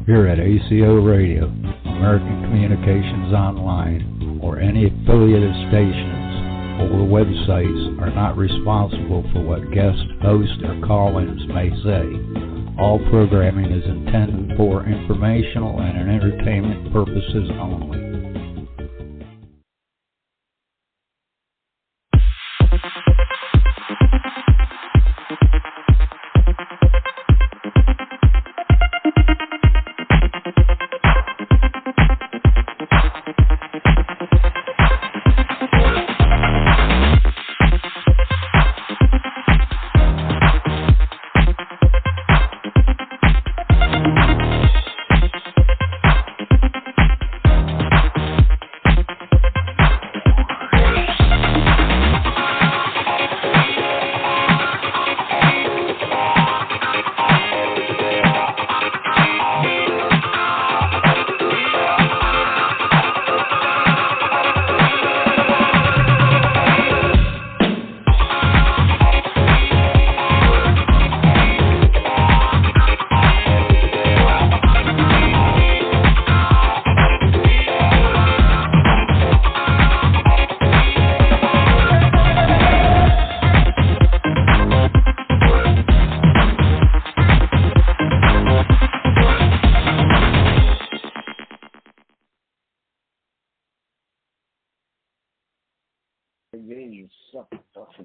here at ACO Radio, American Communications Online, or any affiliated stations or websites are not responsible for what guest hosts or call-ins may say. All programming is intended for informational and entertainment purposes only.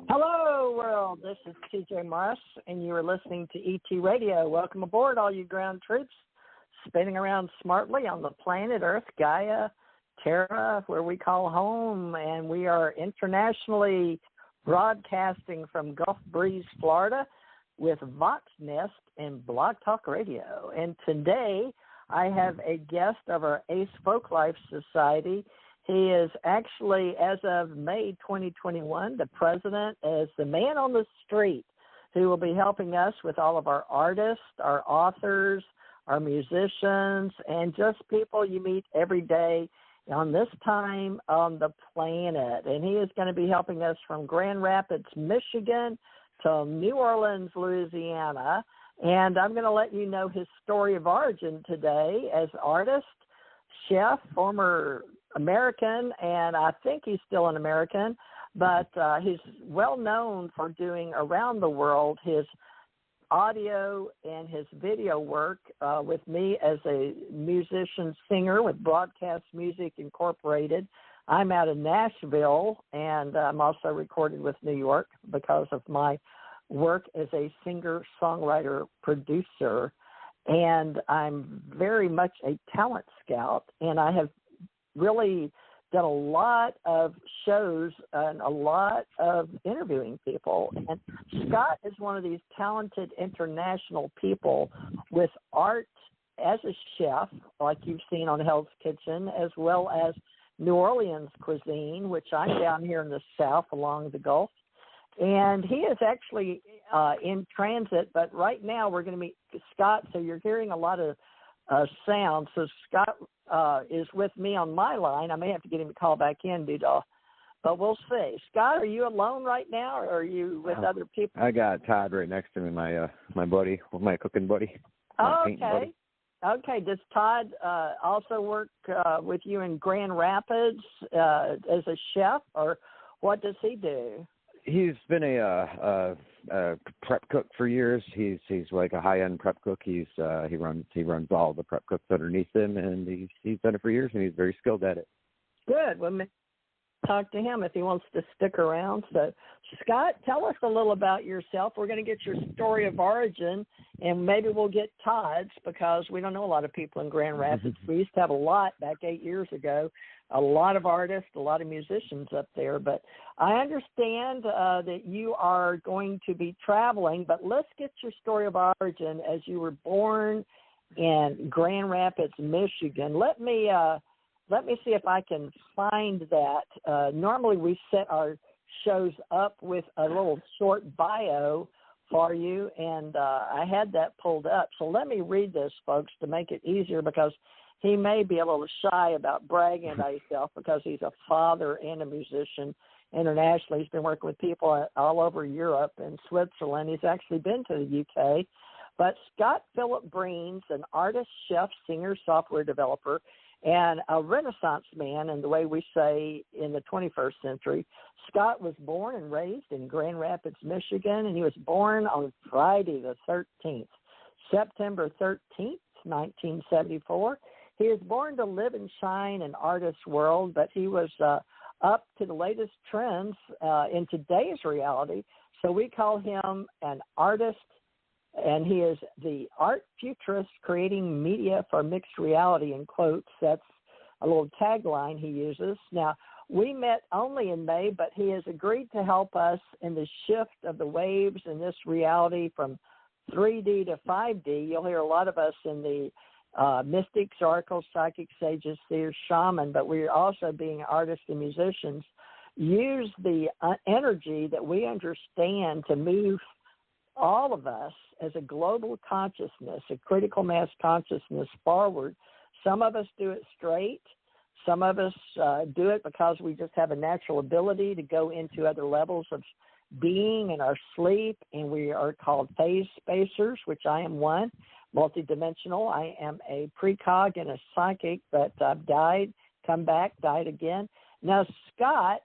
Hello, world. This is TJ Morris, and you are listening to ET Radio. Welcome aboard, all you ground troops, spinning around smartly on the planet Earth, Gaia, Terra, where we call home, and we are internationally broadcasting from Gulf Breeze, Florida, with Vox Nest and Blog Talk Radio. And today, I have a guest of our Ace Folklife Society. He is actually, as of May 2021, the president, as the man on the street who will be helping us with all of our artists, our authors, our musicians, and just people you meet every day on this time on the planet. And he is going to be helping us from Grand Rapids, Michigan to New Orleans, Louisiana. And I'm going to let you know his story of origin today as artist, chef, former American, and I think he's still an American, but he's well known for doing around the world his audio and his video work with me as a musician singer with Broadcast Music Incorporated. I'm out of Nashville, and I'm also recorded with New York because of my work as a singer, songwriter, producer, and I'm very much a talent scout, and I have really done a lot of shows and a lot of interviewing people. And Scott is one of these talented international people with art as a chef, like you've seen on Hell's Kitchen, as well as New Orleans cuisine, which I'm down here in the South along the Gulf. And he is actually in transit, but right now we're going to meet Scott, so you're hearing a lot of sound. So Scott is with me on my line. I may have to get him to call back in, but we'll see. Scott, are you alone right now, or are you with other people? I got Todd right next to me, my buddy, my cooking buddy. Okay. Buddy. Okay. Does Todd also work with you in Grand Rapids as a chef, or what does he do? He's been a prep cook for years. He's like a high-end prep cook. He runs all the prep cooks underneath him, and he's done it for years, and he's very skilled at it. Good. Well, talk to him if he wants to stick around. So, Scott, tell us a little about yourself. We're going to get your story of origin, and maybe we'll get Todd's because we don't know a lot of people in Grand Rapids. We used to have a lot back 8 years ago, a lot of artists, a lot of musicians up there. But I understand that you are going to be traveling, but let's get your story of origin as you were born in Grand Rapids, Michigan. Let me see if I can find that. Normally we set our shows up with a little short bio for you, and I had that pulled up. So let me read this, folks, to make it easier, because he may be a little shy about bragging about himself because he's a father and a musician internationally. He's been working with people all over Europe and Switzerland. He's actually been to the UK. But Scott Philip Breen's an artist, chef, singer, software developer, and a Renaissance man in the way we say in the 21st century. Scott was born and raised in Grand Rapids, Michigan, and he was born on Friday the 13th, September 13th, 1974. He was born to live and shine in artist's world, but he was up to the latest trends in today's reality. So we call him an artist, and he is the art futurist creating media for mixed reality, in quotes. That's a little tagline he uses. Now, we met only in May, but he has agreed to help us in the shift of the waves in this reality from 3D to 5D. You'll hear a lot of us in the mystics, oracles, psychics, sages, seers, shaman, but we're also being artists and musicians. Use the energy that we understand to move all of us as a global consciousness, a critical mass consciousness forward. Some of us do it straight. Some of us do it because we just have a natural ability to go into other levels of being in our sleep, and we are called phase spacers, which I am one, multidimensional. I am a precog and a psychic, but I've died, come back, died again. Now, Scott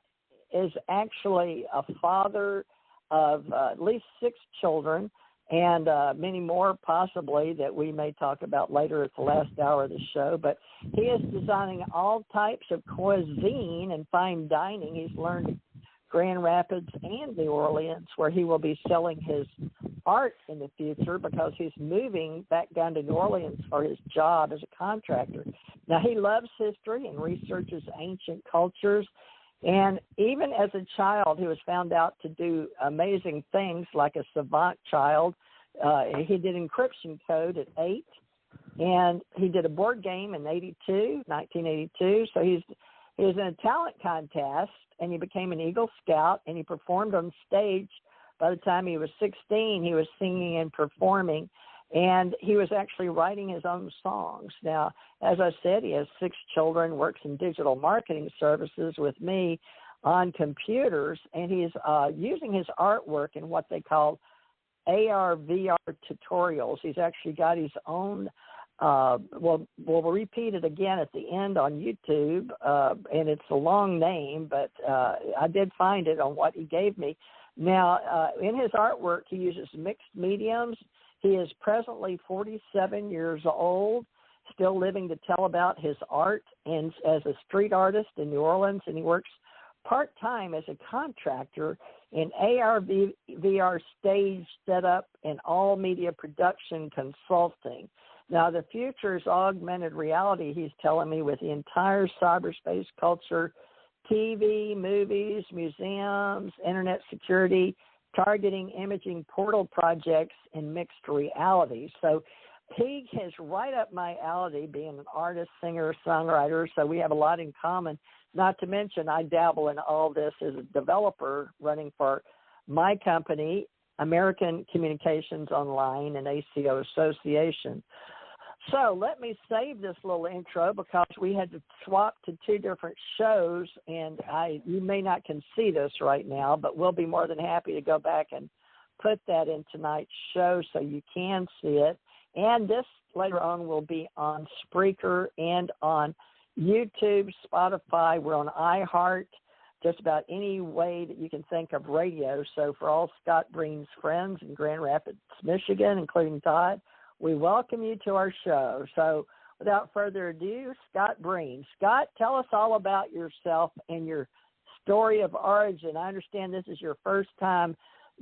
is actually a father of at least 6 children, and many more possibly that we may talk about later at the last hour of the show. But he is designing all types of cuisine and fine dining. He's learned at Grand Rapids and New Orleans, where he will be selling his art in the future because he's moving back down to New Orleans for his job as a contractor. Now, he loves history and researches ancient cultures. And even as a child, he was found out to do amazing things like a savant child. He did encryption code at 8, and he did a board game in 1982. So he was in a talent contest, and he became an Eagle Scout, and he performed on stage. By the time he was 16, he was singing and performing, and he was actually writing his own songs. Now, as I said, he has 6 children, works in digital marketing services with me on computers, and he's using his artwork in what they call ARVR tutorials. He's actually got his own, we'll repeat it again at the end on YouTube, and it's a long name, but I did find it on what he gave me. Now, in his artwork, he uses mixed mediums. He is presently 47 years old, still living to tell about his art and as a street artist in New Orleans, and he works part-time as a contractor in ARVR stage setup and all media production consulting. Now, the future is augmented reality, he's telling me, with the entire cyberspace culture, TV, movies, museums, internet security, targeting, imaging, portal projects, and mixed reality. So he is right up my alley, being an artist, singer, songwriter, so we have a lot in common. Not to mention I dabble in all this as a developer running for my company, American Communications Online and ACO Association. So let me save this little intro because we had to swap to 2 different shows, and you may not can see this right now, but we'll be more than happy to go back and put that in tonight's show so you can see it. And this later on will be on Spreaker and on YouTube, Spotify. We're on iHeart, just about any way that you can think of radio. So for all Scott Breen's friends in Grand Rapids, Michigan, including Todd, we welcome you to our show. So without further ado, Scott Breen. Scott, tell us all about yourself and your story of origin. I understand this is your first time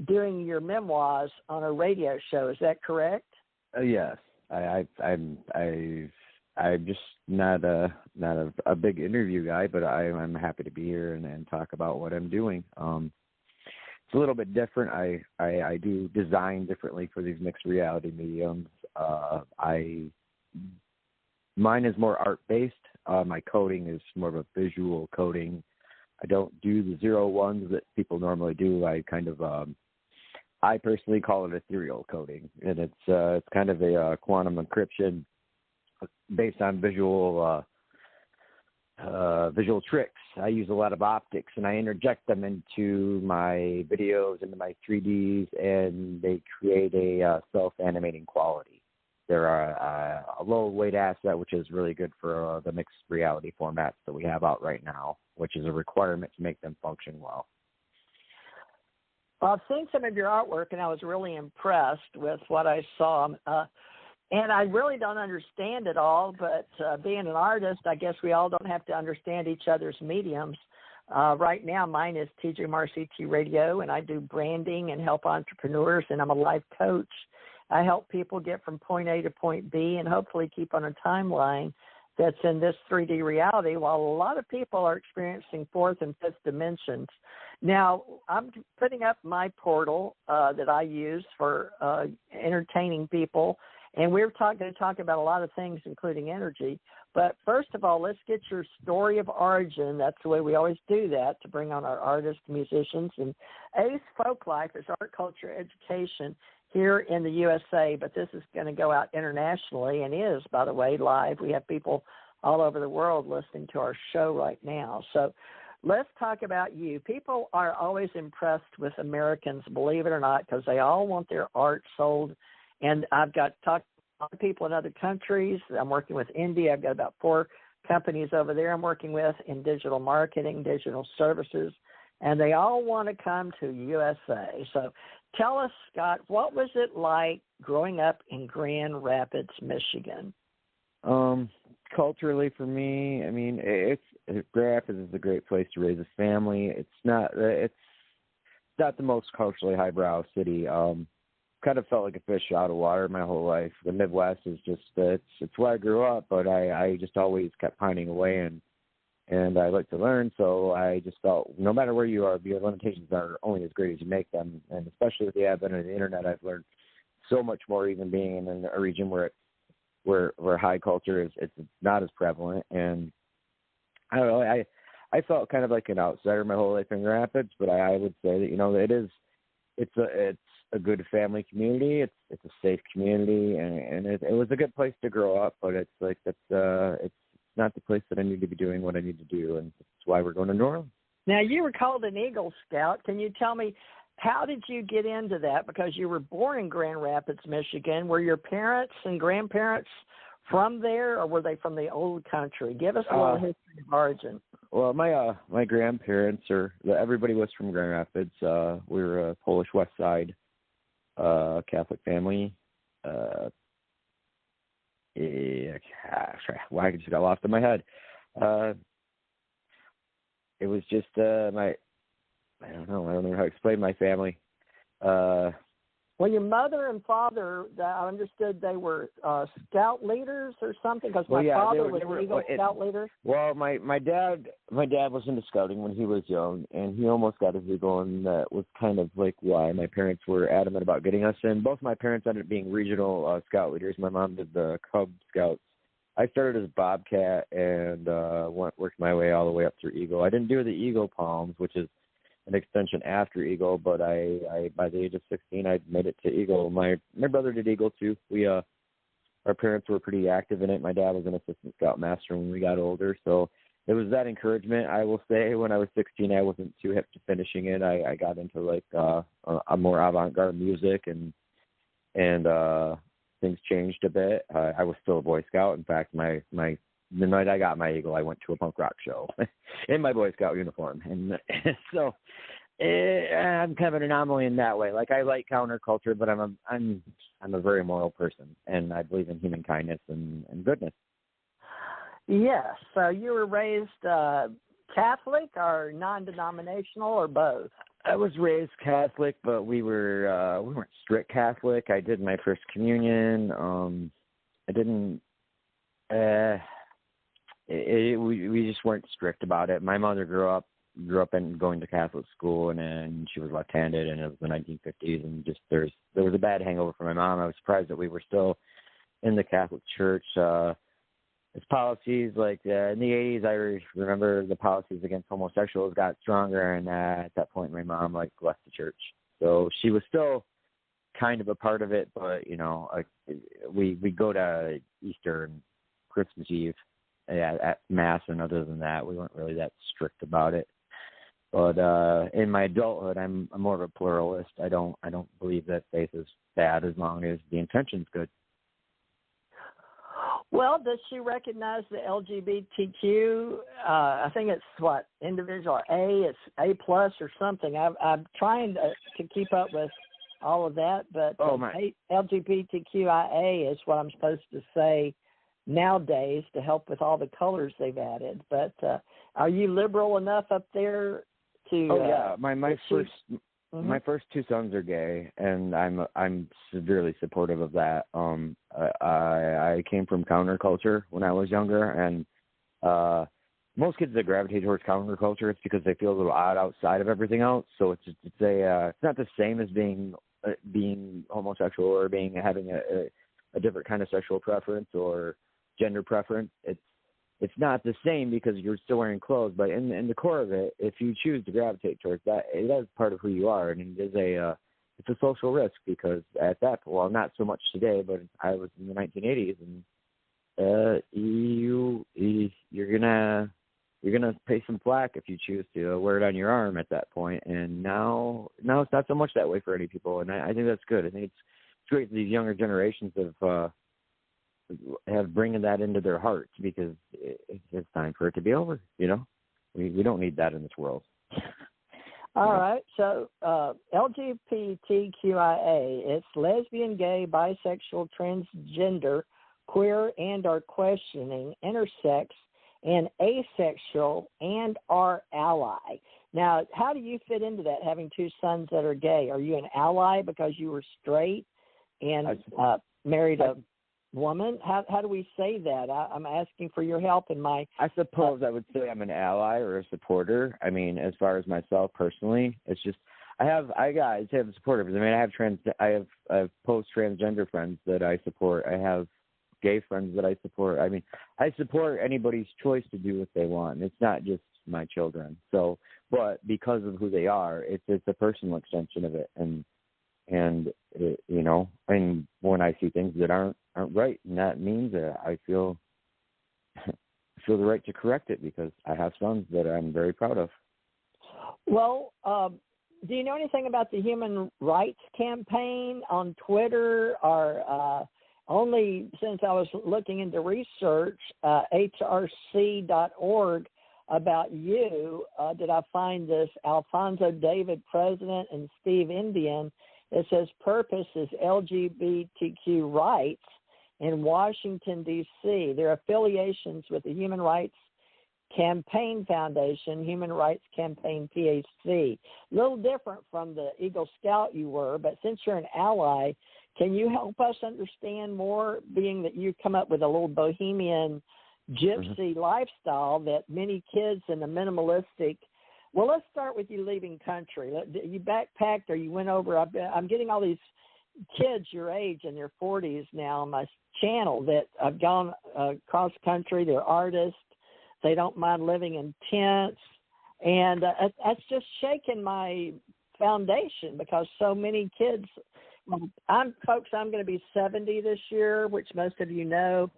doing your memoirs on a radio show. Is that correct? Yes. I'm just not a big interview guy, but I'm happy to be here and talk about what I'm doing. It's a little bit different. I do design differently for these mixed reality mediums. Mine is more art-based. My coding is more of a visual coding. I don't do the 0-1s that people normally do. I personally call it ethereal coding, and it's kind of a quantum encryption based on visual visual tricks. I use a lot of optics, and I interject them into my videos, into my 3Ds, and they create a self-animating quality. They're a low-weight asset, which is really good for the mixed reality formats that we have out right now, which is a requirement to make them function well. Well, I've seen some of your artwork, and I was really impressed with what I saw. And I really don't understand it all, but being an artist, I guess we all don't have to understand each other's mediums. Right now, mine is TJ Mars ET Radio, and I do branding and help entrepreneurs, and I'm a life coach. I help people get from point A to point B and hopefully keep on a timeline that's in this 3D reality, while a lot of people are experiencing fourth and fifth dimensions. Now, I'm putting up my portal that I use for entertaining people, and we're going to talk about a lot of things, including energy. But first of all, let's get your story of origin. That's the way we always do that, to bring on our artists, musicians. And Ace Folklife is art, culture, education here in the USA, but this is going to go out internationally, and is, by the way, live. We have people all over the world listening to our show right now. So let's talk about you. People are always impressed with Americans, believe it or not, because they all want their art sold. And I've talked to a lot of people in other countries. I'm working with India. I've got about 4 companies over there I'm working with in digital marketing, digital services, and they all want to come to USA. So tell us, Scott, what was it like growing up in Grand Rapids, Michigan? Culturally, for me, I mean, Grand Rapids is a great place to raise a family. It's not the most culturally highbrow city. Kind of felt like a fish out of water my whole life. The Midwest is just it's where I grew up, but I just always kept pining away, and I like to learn. So I just felt no matter where you are, your limitations are only as great as you make them. And especially with the advent of the internet, I've learned so much more, even being in a region where high culture is it's not as prevalent. And I don't know, I felt kind of like an outsider my whole life in Grand Rapids, but I would say that it's a good family community. It's a safe community, and it was a good place to grow up. But it's like it's not the place that I need to be doing what I need to do, and that's why we're going to New Orleans. Now, you were called an Eagle Scout. Can you tell me, how did you get into that? Because you were born in Grand Rapids, Michigan. Were your parents and grandparents from there, or were they from the old country? Give us a little history of origin. Well, my grandparents everybody was from Grand Rapids. We were a Polish West Side Catholic family. Why I just got lost in my head. It was just I don't know how to explain my family. Well, your mother and father, I understood they were scout leaders or something, because my father was an Eagle Scout leader. Well, my dad was into scouting when he was young, and he almost got his Eagle, and that was kind of like why my parents were adamant about getting us in. Both my parents ended up being regional scout leaders. My mom did the Cub Scouts. I started as Bobcat and worked my way all the way up through Eagle. I didn't do the Eagle Palms, which is an extension after Eagle, but I by the age of 16, I made it to Eagle. My brother did Eagle too. Our parents were pretty active in it. My dad was an assistant scout master when we got older, so it was that encouragement. I will say, when I was 16, I wasn't too hip to finishing it. I got into like a more avant-garde music, and things changed a bit. I was still a Boy Scout. In fact, the night I got my Eagle, I went to a punk rock show in my Boy Scout uniform, and so I'm kind of an anomaly in that way. Like, I like counterculture, but I'm a very moral person, and I believe in human kindness and goodness. Yes. So you were raised Catholic or non-denominational, or both? I was raised Catholic, but we weren't strict Catholic. I did my first communion. I didn't. We just weren't strict about it. My mother grew up in going to Catholic school, and she was left-handed, and it was the 1950s, and just there was a bad hangover for my mom. I was surprised that we were still in the Catholic Church. Its policies, like in the 80s, I remember the policies against homosexuals got stronger, and at that point, my mom left the church. So she was still kind of a part of it, but we go to Easter and Christmas Eve at mass, and other than that, we weren't really that strict about it. But in my adulthood, I'm more of a pluralist. I don't believe that faith is bad as long as the intention's good. Well, does she recognize the LGBTQ? I think it's individual A, it's A+ or something. I'm trying to keep up with all of that, but LGBTQIA is what I'm supposed to say nowadays to help with all the colors they've added. But are you liberal enough up there to? Oh yeah, my first two sons are gay, and I'm severely supportive of that. I came from counterculture when I was younger, and most kids that gravitate towards counterculture, it's because they feel a little odd outside of everything else. So it's not the same as being homosexual or having a different kind of sexual preference or gender preference. It's not the same because you're still wearing clothes, but in the core of it, if you choose to gravitate towards that, it is part of who you are, and it's a social risk because at that, well, not so much today, but I was in the 1980s, and you're gonna pay some flack if you choose to wear it on your arm at that point. And now it's not so much that way for any people, and I think that's good. I think it's great that these younger generations have bringing that into their hearts because it's time for it to be over. We don't need that in this world. All right. So LGBTQIA, it's lesbian, gay, bisexual, transgender, queer, and are questioning, intersex, and asexual, and are ally. Now, how do you fit into that, having two sons that are gay? Are you an ally because you were straight and married a woman? How do we say that? I'm asking for your help in my... I suppose I would say I'm an ally or a supporter. I mean, as far as myself personally, it's just I have supporters. I mean, I have post-transgender friends that I support. I have gay friends that I support. I mean, I support anybody's choice to do what they want. It's not just my children. So, but because of who they are, it's a personal extension of it, and when I see things that aren't right, and that means that I feel the right to correct it because I have sons that I'm very proud of. Well, do you know anything about the Human Rights Campaign on Twitter? Or only since I was looking into research, hrc.org about you, did I find this Alfonso David President and Steve Indian. It says purpose is LGBTQ rights in Washington, D.C. Their affiliations with the Human Rights Campaign Foundation, Human Rights Campaign, PAC. A little different from the Eagle Scout you were, but since you're an ally, can you help us understand more, being that you come up with a little bohemian gypsy lifestyle that many kids in the minimalistic... Well, let's start with you leaving country. You backpacked or you went over. I'm getting all these kids your age in their 40s now on my channel that have gone across country. They're artists. They don't mind living in tents. And that's just shaken my foundation because so many kids. I'm going to be 70 this year, which most of you know,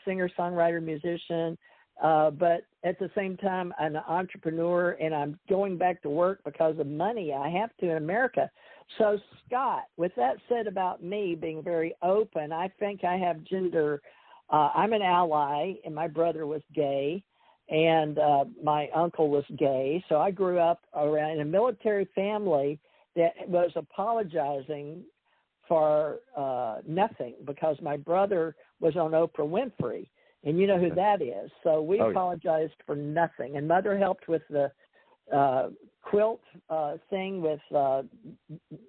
singer, songwriter, musician. But at the same time, I'm an entrepreneur, and I'm going back to work because of money. I have to in America. So, Scott, with that said about me being very open, I think I have gender. I'm an ally, and my brother was gay, and my uncle was gay. So I grew up around in a military family that was apologizing for nothing because my brother was on Oprah Winfrey. And you know who that is. So we apologized for nothing. And Mother helped with the quilt thing with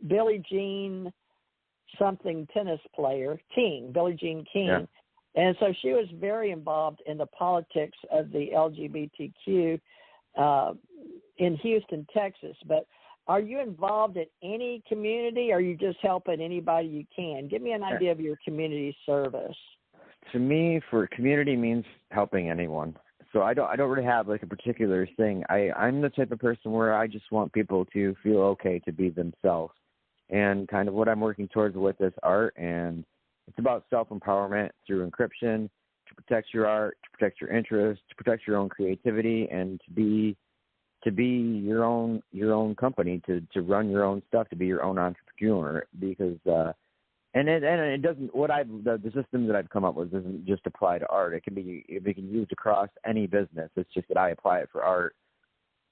Billie Jean something tennis player, Billie Jean King. Yeah. And so she was very involved in the politics of the LGBTQ in Houston, Texas. But are you involved in any community, or are you just helping anybody you can? Give me an idea of your community service. To me, for community means helping anyone. So I don't really have like a particular thing. I'm the type of person where I just want people to feel okay to be themselves, and kind of what I'm working towards with this art. And it's about self-empowerment through encryption to to protect your art, to protect your interests, to protect your own creativity, and to be your own company, to run your own stuff, to be your own entrepreneur. Because and it doesn't. The system that I've come up with doesn't just apply to art. It can be used across any business. It's just that I apply it for art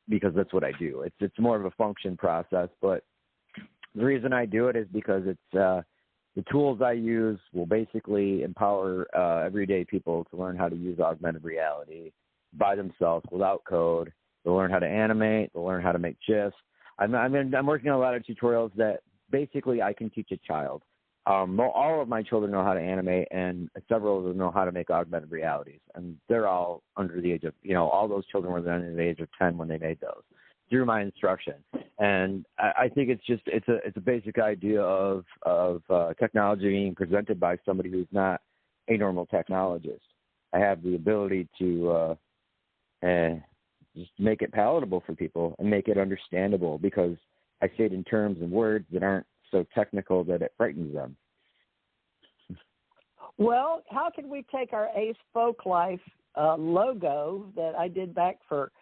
because that's what I do. It's more of a function process, but the reason I do it is because it's the tools I use will basically empower everyday people to learn how to use augmented reality by themselves without code. They'll learn how to animate. They'll learn how to make GIFs. I'm working on a lot of tutorials that basically I can teach a child. All of my children know how to animate, and several of them know how to make augmented realities. And they're all under the age of, all those children were under the age of 10 when they made those, through my instruction. And I think it's a basic idea of technology being presented by somebody who's not a normal technologist. I have the ability to just make it palatable for people and make it understandable, because I say it in terms and words that aren't so technical that it frightens them. Well, how can we take our Ace Folk Life logo that I did back for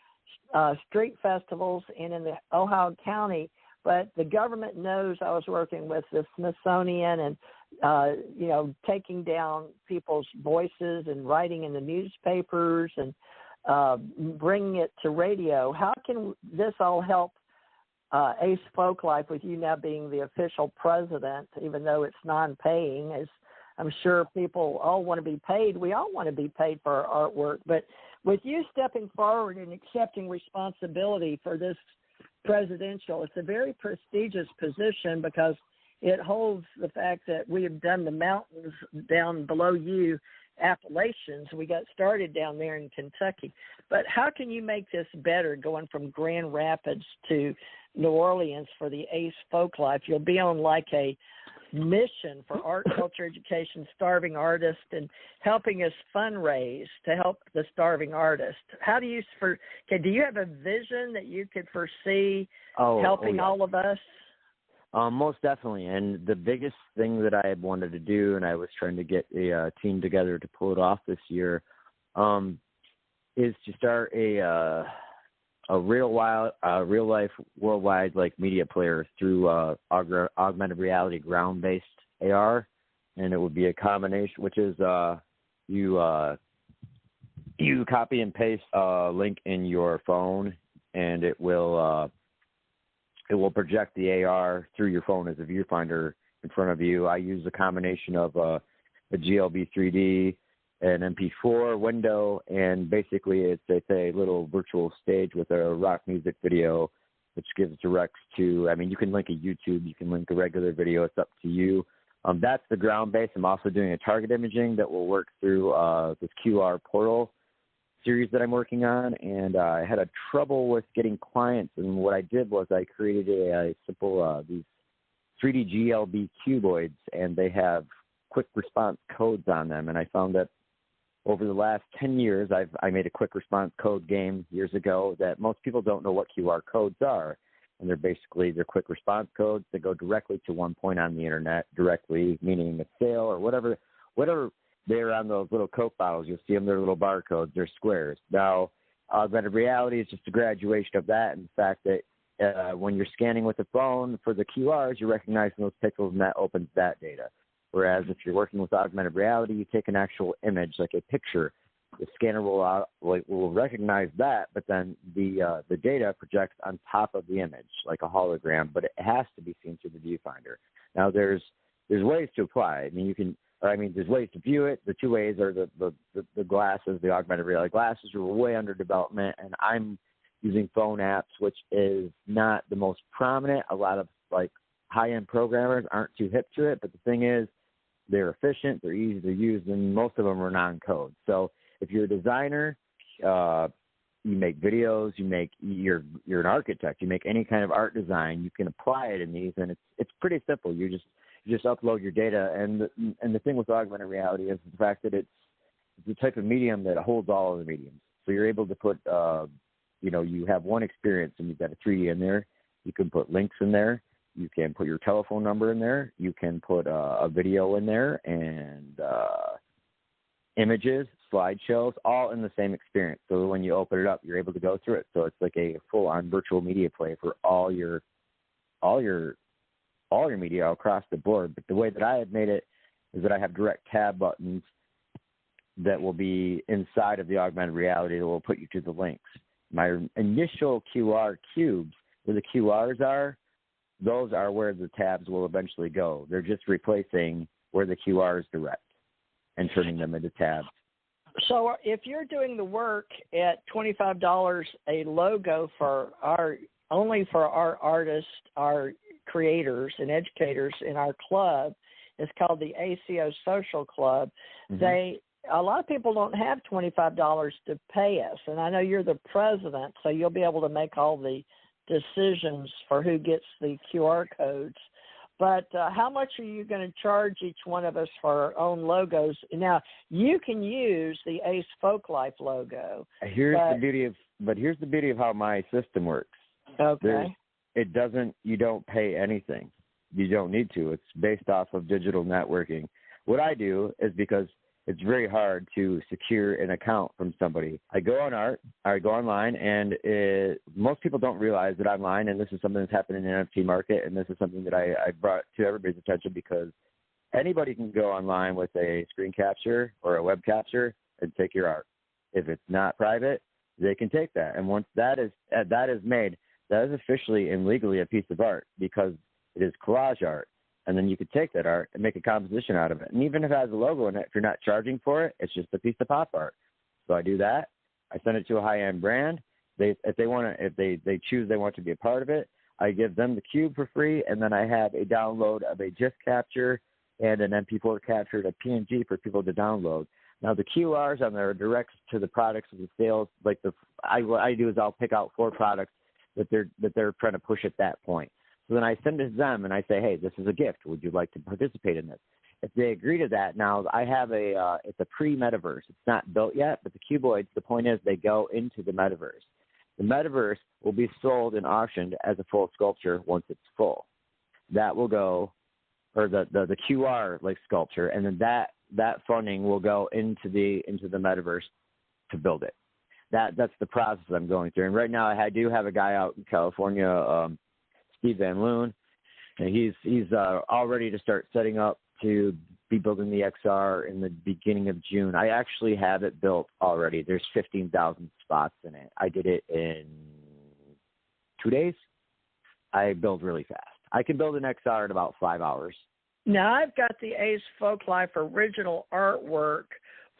street festivals and in the Ohio County, but the government knows I was working with the Smithsonian and, taking down people's voices and writing in the newspapers and bringing it to radio. How can this all help Ace Folk Life, with you now being the official president, even though it's non-paying? As I'm sure people all want to be paid. We all want to be paid for our artwork, but with you stepping forward and accepting responsibility for this presidential, it's a very prestigious position because it holds the fact that we have done the mountains down below you, Appalachians. We got started down there in Kentucky. But how can you make this better, going from Grand Rapids to New Orleans for the Ace Folk Life? You'll be on like a mission for art, culture, education, starving artists, and helping us fundraise to help the starving artist. How do you do you have a vision that you could foresee helping all of us? Most definitely. And the biggest thing that I had wanted to do, and I was trying to get a team together to pull it off this year, is to start a real life worldwide media player through augmented reality ground-based AR, and it would be a combination, which is you copy and paste a link in your phone, and it will project the AR through your phone as a viewfinder in front of you. I use a combination of a GLB 3D, an MP4 window, and basically it's a little virtual stage with a rock music video, which gives directs to, you can link a YouTube, you can link a regular video, it's up to you. That's the ground base. I'm also doing a target imaging that will work through this QR portal series that I'm working on, and I had a trouble with getting clients, and what I did was I created a simple, these 3D GLB cuboids, and they have quick response codes on them, and I found that over the last 10 years, I made a quick response code game years ago that most people don't know what QR codes are, and they're quick response codes that go directly to one point on the internet, directly meaning a sale or whatever they're on those little Coke bottles. You'll see them, they're little barcodes, they're squares. Now, augmented reality is just a graduation of that, and the fact that when you're scanning with the phone for the QRs, you're recognizing those pixels, and that opens that data. Whereas if you're working with augmented reality, you take an actual image, like a picture. The scanner will recognize that, but then the data projects on top of the image, like a hologram, but it has to be seen through the viewfinder. Now, there's ways to apply. There's ways to view it. The two ways are the glasses, the augmented reality glasses are way under development, and I'm using phone apps, which is not the most prominent. A lot of high-end programmers aren't too hip to it, but the thing is, they're efficient, they're easy to use, and most of them are non-code. So if you're a designer, you make videos, you're an architect, you make any kind of art design, you can apply it in these, and it's pretty simple. You just upload your data, and the thing with augmented reality is the fact that it's the type of medium that holds all of the mediums. So you're able to put, you have one experience, and you've got a 3D in there. You can put links in there. You can put your telephone number in there. You can put a video in there and images, slideshows, all in the same experience. So when you open it up, you're able to go through it. So it's like a full-on virtual media play for all your media across the board. But the way that I have made it is that I have direct tab buttons that will be inside of the augmented reality that will put you to the links. My initial QR cubes, where the QRs are, those are where the tabs will eventually go. They're just replacing where the QRs direct and turning them into tabs. So if you're doing the work at $25 a logo for our artists, our creators and educators in our club, it's called the ACO Social Club. Mm-hmm. A lot of people don't have $25 to pay us, and I know you're the president, so you'll be able to make all the decisions for who gets the QR codes. But how much are you going to charge each one of us for our own logos? Now, you can use the Ace Folklife logo. Here's the beauty of how my system works. Okay. You don't pay anything. You don't need to. It's based off of digital networking. What I do is, because it's very hard to secure an account from somebody, I go online, and most people don't realize that online, and this is something that's happening in the NFT market, and this is something that I brought to everybody's attention, because anybody can go online with a screen capture or a web capture and take your art. If it's not private, they can take that. And once that is made, that is officially and legally a piece of art, because it is collage art. And then you could take that art and make a composition out of it. And even if it has a logo in it, if you're not charging for it, it's just a piece of pop art. So I do that. I send it to a high-end brand. If they choose they want to be a part of it, I give them the cube for free, and then I have a download of a GIF capture and an MP4 capture, a PNG for people to download. Now the QRs on there are direct to the products of the sales. What I do is I'll pick out 4 products that they're trying to push at that point. So then I send it to them and I say, hey, this is a gift. Would you like to participate in this? If they agree to that, now I have it's a pre-metaverse. It's not built yet, but the cuboids, the point is they go into the metaverse. The metaverse will be sold and auctioned as a full sculpture once it's full. That will go, or the QR like sculpture, and then that funding will go into the metaverse to build it. That's the process I'm going through. And right now I do have a guy out in California, Steve Van Loon, and he's all ready to start setting up to be building the XR in the beginning of June. I actually have it built already. There's 15,000 spots in it. I did it in 2 days. I build really fast. I can build an XR in about 5 hours. Now, I've got the Ace Folklife original artwork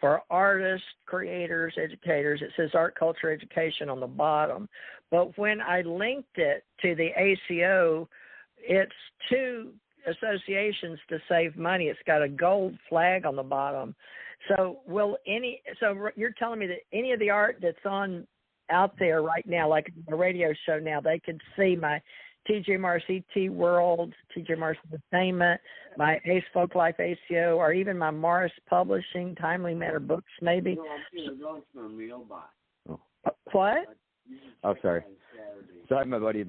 for artists, creators, educators. It says art, culture, education on the bottom. But when I linked it to the ACO, it's 2 associations to save money. It's got a gold flag on the bottom. So you're telling me that any of the art that's out there right now, like the radio show now, they can see my TJ Morris ET World, TJ Morris Entertainment, my Ace Folklife ACO, or even my Morris Publishing, Timely Matter Books, maybe. What? Oh, sorry. Sorry, my buddy.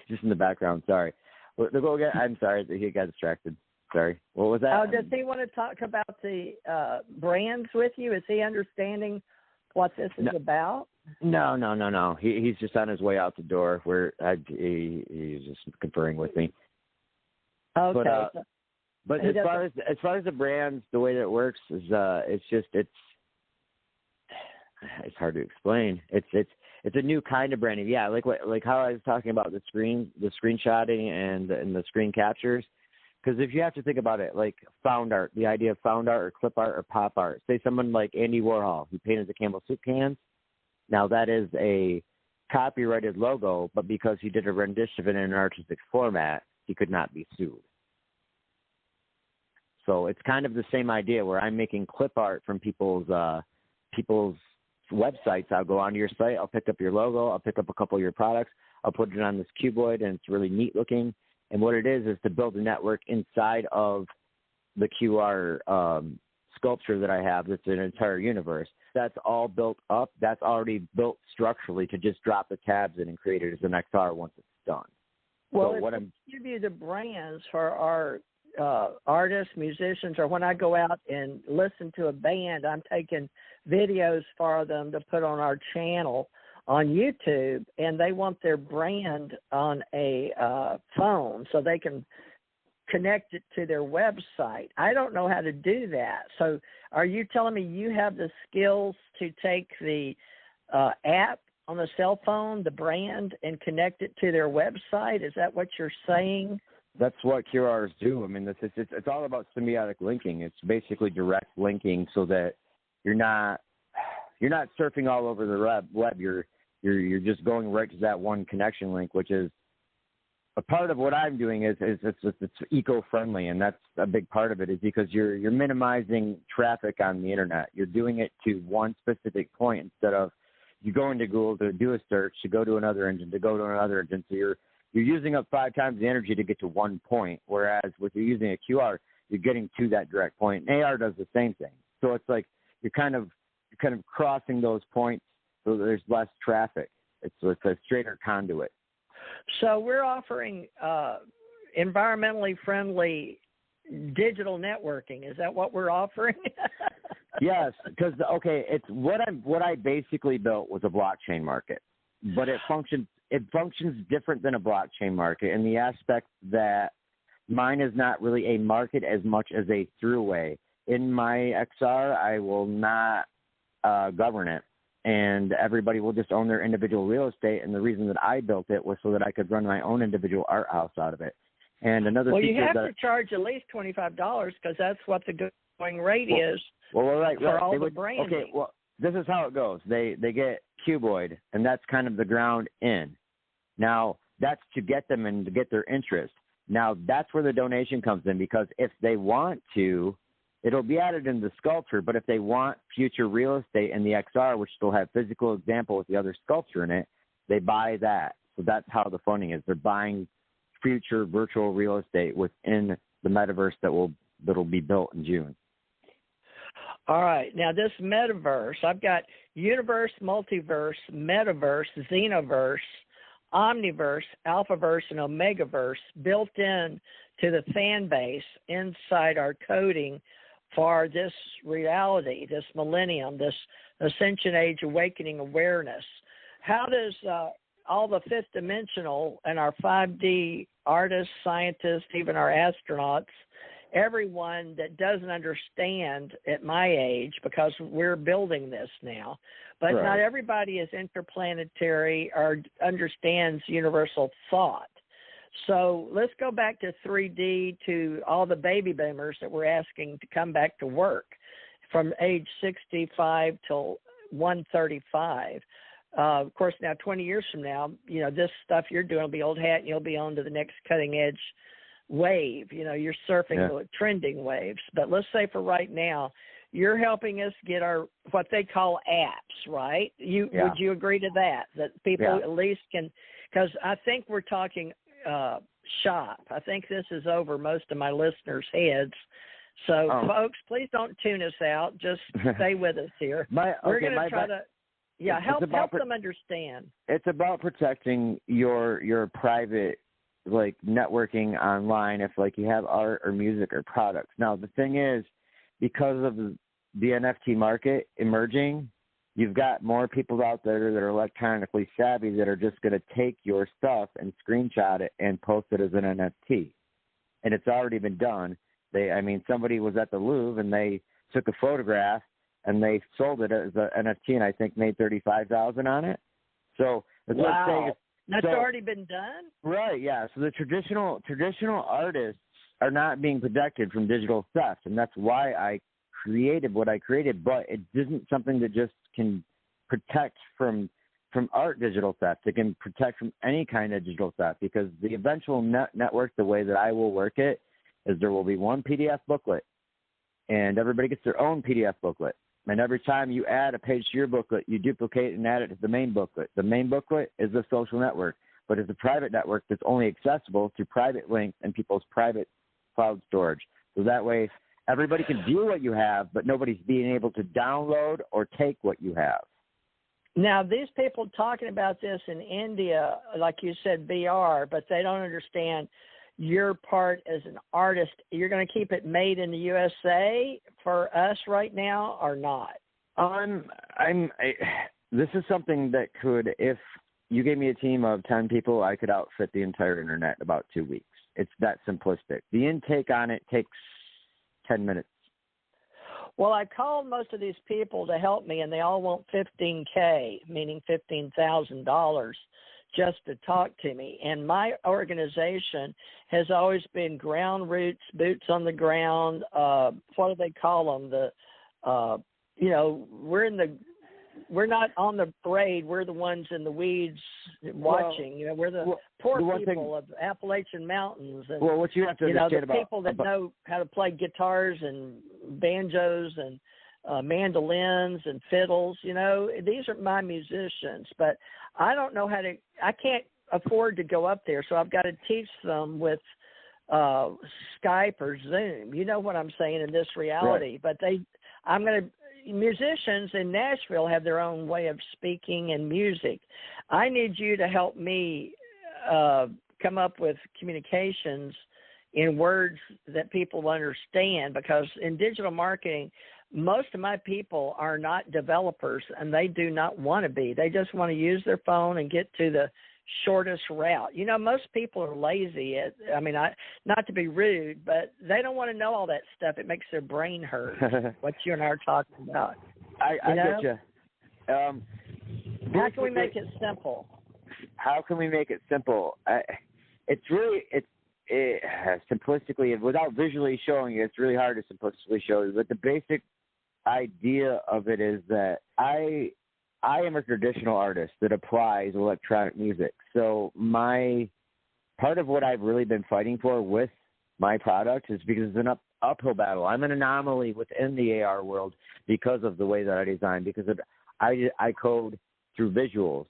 Just in the background. Sorry. Go again. I'm sorry. He got distracted. Sorry. What was that? Oh, does he want to talk about the brands with you? Is he understanding what this is about? No. He's just on his way out the door. He's just conferring with me. Okay. But as far as the brands, the way that it works is it's hard to explain. It's a new kind of branding. Yeah, like how I was talking about the screenshotting and the screen captures. Because if you have to think about it, like found art, the idea of found art or clip art or pop art. Say someone like Andy Warhol, who painted the Campbell soup cans. Now that is a copyrighted logo, but because he did a rendition of it in an artistic format, he could not be sued. So it's kind of the same idea where I'm making clip art from people's websites. I'll go onto your site, I'll pick up your logo, I'll pick up a couple of your products, I'll put it on this cuboid, and it's really neat looking. And what it is to build a network inside of the QR sculpture that I have that's an entire universe. That's all built up. That's already built structurally to just drop the tabs in and create it as an XR once it's done. Well, give you the brands for our artists, musicians, or when I go out and listen to a band, I'm taking videos for them to put on our channel on YouTube, and they want their brand on a phone so they can connect it to their website. I don't know how to do that. So are you telling me you have the skills to take the app on the cell phone, the brand, and connect it to their website? Is that what you're saying? That's what QRs do. I mean, it's all about symbiotic linking. It's basically direct linking so that you're not surfing all over the web. You're just going right to that one connection link, which is a part of what I'm doing is it's eco-friendly, and that's a big part of it is because you're minimizing traffic on the internet. You're doing it to one specific point instead of you go into Google to do a search, to go to another engine, to go to another engine. So you're using up 5 times the energy to get to one point, whereas with you're using a QR, you're getting to that direct point. And AR does the same thing. So it's like you're kind of crossing those points so there's less traffic. It's a straighter conduit. So we're offering environmentally friendly digital networking. Is that what we're offering? Yes, because it's what I basically built was a blockchain market, but it functions different than a blockchain market in the aspect that mine is not really a market as much as a throughway. In my XR, I will not govern it, and everybody will just own their individual real estate. And the reason that I built it was so that I could run my own individual art house out of it. And another well, feature you have to charge at least $25 because that's what the going rate is. Right. For all the branding. Okay, well, this is how it goes. They get cuboid, and that's kind of the ground in. Now, that's to get them and to get their interest. Now, that's where the donation comes in, because if they want to, it'll be added in the sculpture, but if they want future real estate in the XR, which will have physical example with the other sculpture in it, they buy that. So that's how the funding is. They're buying future virtual real estate within the metaverse that'll be built in June. All right. Now, this metaverse, I've got universe, multiverse, metaverse, xenoverse, omniverse, alphaverse, and omegaverse built in to the fan base inside our coding for this reality, this millennium, this ascension age awakening awareness. How does all the fifth dimensional and our 5D artists, scientists, even our astronauts, everyone that doesn't understand at my age, because we're building this now, but right. Not everybody is interplanetary or understands universal thought. So let's go back to 3D, to all the baby boomers that we're asking to come back to work from age 65 till 135. Of course, now 20 years from now, this stuff you're doing will be old hat, and you'll be on to the next cutting edge wave. You're surfing the trending waves. But let's say for right now, you're helping us get our what they call apps, right? Would you agree to that people at least can? Because I think we're talking shop. I think this is over most of my listeners' heads. So, folks, please don't tune us out. Just stay with us here. We're going to try to. Yeah, help them understand. It's about protecting your private, networking online if, you have art or music or products. Now, the thing is, because of the NFT market emerging, you've got more people out there that are electronically savvy that are just going to take your stuff and screenshot it and post it as an NFT. And it's already been done. Somebody was at the Louvre and they took a photograph and they sold it as an NFT, and I think made $35,000 on it. So let's say that's already been done? Right, yeah. So the traditional artists are not being protected from digital theft, and that's why I created what I created. But it isn't something that just can protect from art digital theft. It can protect from any kind of digital theft, because the eventual network, the way that I will work it, is there will be one PDF booklet, and everybody gets their own PDF booklet. And every time you add a page to your booklet, you duplicate and add it to the main booklet. The main booklet is the social network, but it's a private network that's only accessible through private links and people's private cloud storage. So that way, everybody can view what you have, but nobody's being able to download or take what you have. Now, these people talking about this in India, like you said, VR, but they don't understand. your part as an artist, you're going to keep it made in the USA for us right now or not? This is something that could, if you gave me a team of 10 people, I could outfit the entire internet in about 2 weeks. It's that simplistic. The intake on it takes 10 minutes. Well, I called most of these people to help me, and they all want $15K, meaning $15,000, just to talk to me. And my organization has always been ground roots, boots on the ground. What do they call them? We're not on the parade. We're the ones in the weeds watching. Well, we're the poor people of Appalachian Mountains. And, what you have to understand the people that know how to play guitars and banjos and mandolins and fiddles. These are my musicians, but I don't know how to. I can't afford to go up there, so I've got to teach them with Skype or Zoom. You know what I'm saying in this reality, right. But musicians in Nashville have their own way of speaking and music. I need you to help me come up with communications in words that people understand, because in digital marketing, most of my people are not developers, and they do not want to be. They just want to use their phone and get to the shortest route. Most people are lazy. Not to be rude, but they don't want to know all that stuff. It makes their brain hurt. What you and I are talking about. I get you. How can we make it simple? How can we make it simple? Simplistically, without visually showing it, it's really hard to simplistically show you. But the basic idea of it is that I am a traditional artist that applies electronic music. So part of what I've really been fighting for with my product is because it's an uphill battle. I'm an anomaly within the AR world because of the way that I design, because I code through visuals,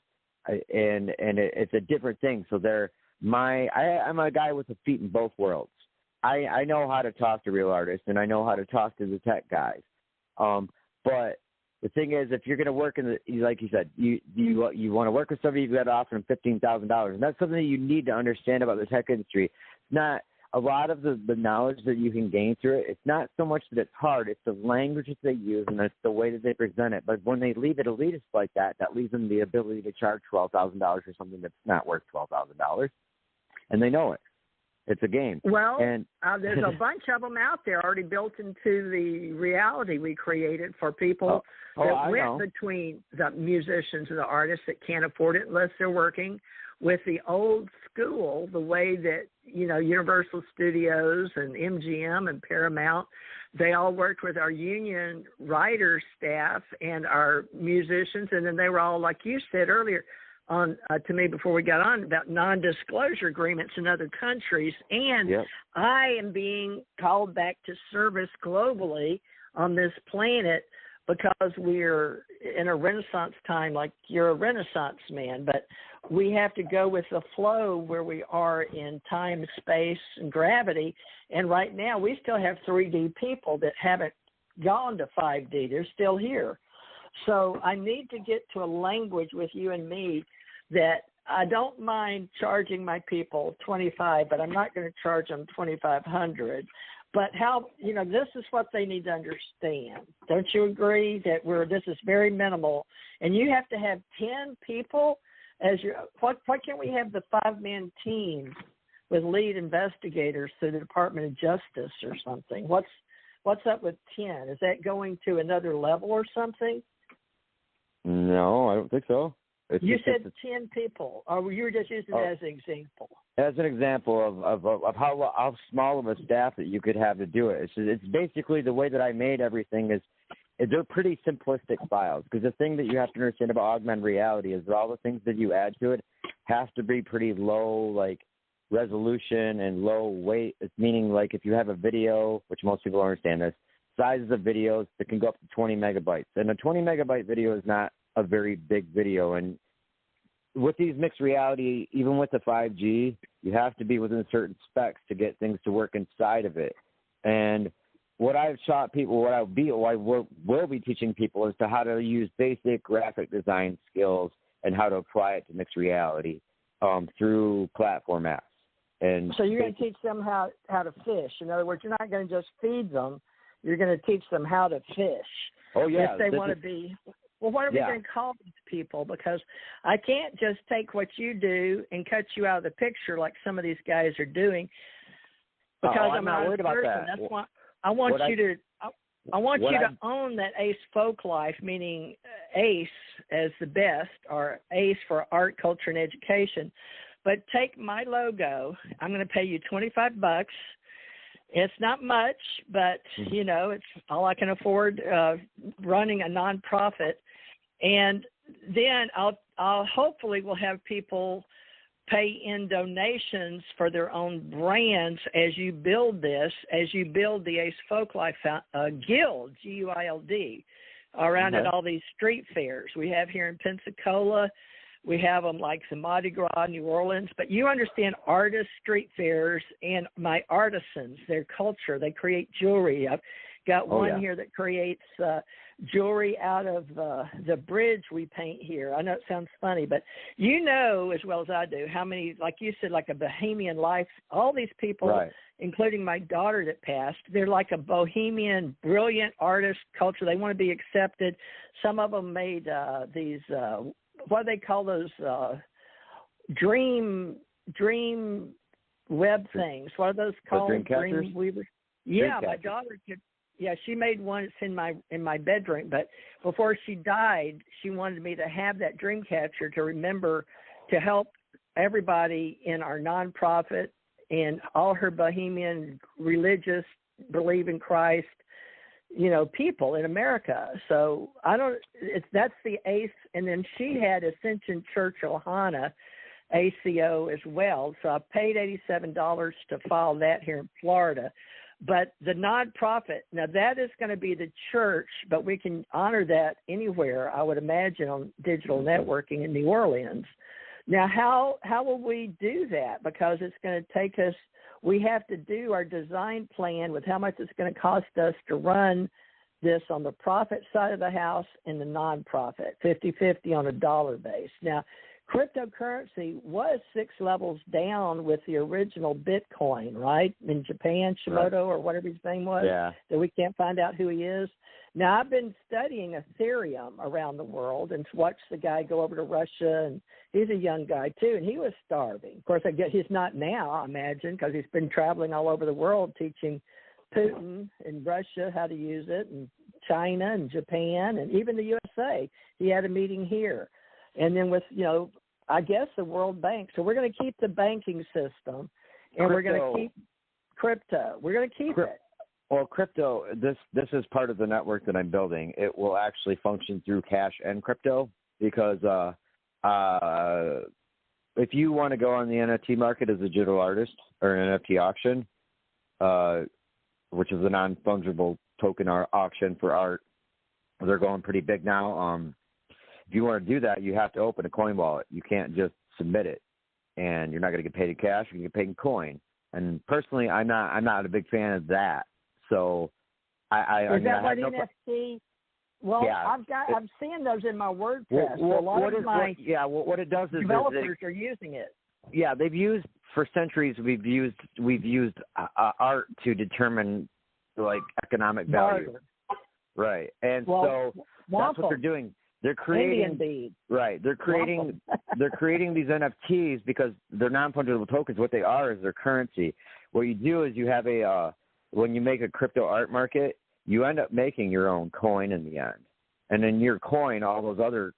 and it's a different thing. So I'm a guy with a feet in both worlds. I know how to talk to real artists, and I know how to talk to the tech guys. But the thing is, if you're going to work like you said, you want to work with somebody, you've got to offer them $15,000, and that's something that you need to understand about the tech industry. It's not a lot of the knowledge that you can gain through it. It's not so much that it's hard; it's the language that they use and it's the way that they present it. But when they leave it elitist like that leaves them the ability to charge $12,000 for something that's not worth $12,000, and they know it. It's a game. Well, there's a bunch of them out there already built into the reality we created for people that went between the musicians and the artists that can't afford it unless they're working with the old school, the way that, Universal Studios and MGM and Paramount, they all worked with our union writer staff and our musicians, and then they were all, like you said earlier, to me before we got on, about non-disclosure agreements in other countries. And yep. I am being called back to service globally on this planet because we're in a Renaissance time, like you're a Renaissance man, but we have to go with the flow where we are in time, space, and gravity. And right now we still have 3D people that haven't gone to 5D. They're still here. So I need to get to a language with you and me that I don't mind charging my people $25, but I'm not going to charge them $2,500. But this is what they need to understand. Don't you agree that this is very minimal, and you have to have 10 people as your. Why can't we have the 5-man team with lead investigators through the Department of Justice or something? What's up with 10? Is that going to another level or something? No, I don't think so. You said 10 people, or you were just using it as an example? As an example of how small of a staff that you could have to do it. It's basically the way that I made everything is they're pretty simplistic files, because the thing that you have to understand about augmented reality is that all the things that you add to it have to be pretty low, like resolution and low weight. It's meaning like if you have a video, which most people don't understand this, sizes of videos that can go up to 20 megabytes. And a 20 megabyte video is not a very big video. And with these mixed reality, even with the 5G, you have to be within certain specs to get things to work inside of it. And what I've taught people, what I will be teaching people is to how to use basic graphic design skills and how to apply it to mixed reality through platform apps. And so you're going to teach them how to fish. In other words, you're not going to just feed them. You're going to teach them how to fish. Oh, yeah. If they want to be. Well, what are we going to call these people? Because I can't just take what you do and cut you out of the picture like some of these guys are doing. Because I'm not worried about that. That's why I want you to own that ACE folk life, meaning ACE as the best, or ACE for art, culture, and education. But take my logo. I'm going to pay you $25. It's not much, but it's all I can afford running a nonprofit. And then I'll hopefully will have people pay in donations for their own brands as you build this, as you build the Ace Folklife Guild, GUILD, around at all these street fairs. We have here in Pensacola. We have them like the Mardi Gras, New Orleans. But you understand artist street fairs and my artisans, their culture. They create jewelry. I've got one here that creates jewelry out of the bridge we paint here. I know it sounds funny, but you know as well as I do how many, like you said, like a bohemian life, all these people, including my daughter that passed, they're like a bohemian, brilliant artist culture. They want to be accepted. Some of them made these, what do they call those, dream web things. What are those called? Dream weavers. Yeah, my daughter could. Yeah, she made one. It's in my bedroom. But before she died, she wanted me to have that dream catcher to remember to help everybody in our nonprofit and all her bohemian religious, believe in Christ, people in America. So that's the ACE. And then she had Ascension Church Ohana, ACO as well. So I paid $87 to file that here in Florida. But the nonprofit, now that is going to be the church, but we can honor that anywhere, I would imagine, on digital networking in New Orleans. Now, how will we do that? Because it's going to take us, we have to do our design plan with how much it's going to cost us to run this on the profit side of the house and the nonprofit, 50-50 on a dollar base. Now, cryptocurrency was 6 levels down with the original Bitcoin, right? In Japan, Shimoto or whatever his name was, that we can't find out who he is. Now, I've been studying Ethereum around the world and watched the guy go over to Russia, and he's a young guy too, and he was starving. Of course, I guess he's not now, I imagine, because he's been traveling all over the world teaching Putin in Russia how to use it, and China and Japan and even the USA. He had a meeting here. And then with, I guess the World Bank. So we're going to keep the banking system, and we're going to keep crypto. We're going to keep it. Well, crypto, this is part of the network that I'm building. It will actually function through cash and crypto because if you want to go on the NFT market as a digital artist or an NFT auction, which is a non-fungible token auction for art, they're going pretty big now. If you want to do that, you have to open a coin wallet. You can't just submit it, and you're not going to get paid in cash. You get paid in coin. And personally, I'm not a big fan of that. So, is that what NFT? Well, yeah, I'm seeing those in my WordPress. What it does is developers are using it. Yeah, they've used for centuries. We've used art to determine like economic value, right? And so that's what they're doing. They're creating They're creating these NFTs because they're non-fungible tokens. What they are is their currency. What you do is you have when you make a crypto art market, you end up making your own coin in the end, and in your coin, all the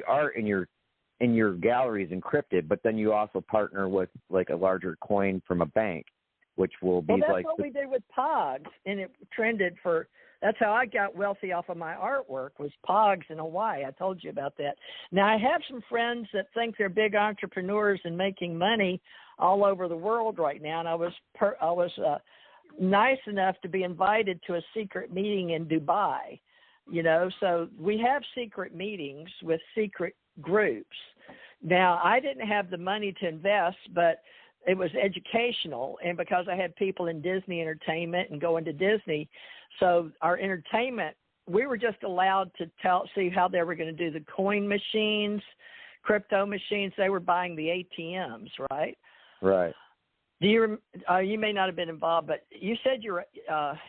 art in your gallery is encrypted. But then you also partner with like a larger coin from a bank, which will be that's what we did with Pogs, and it trended for. That's how I got wealthy off of my artwork, was Pogs in Hawaii. I told you about that. Now, I have some friends that think they're big entrepreneurs and making money all over the world right now, and I was nice enough to be invited to a secret meeting in Dubai, so we have secret meetings with secret groups. Now, I didn't have the money to invest, but it was educational, and because I had people in Disney entertainment and going to Disney, so our entertainment, we were just allowed to see how they were going to do the coin machines, crypto machines. They were buying the ATMs, right? Right. Do you you may not have been involved, but you said you were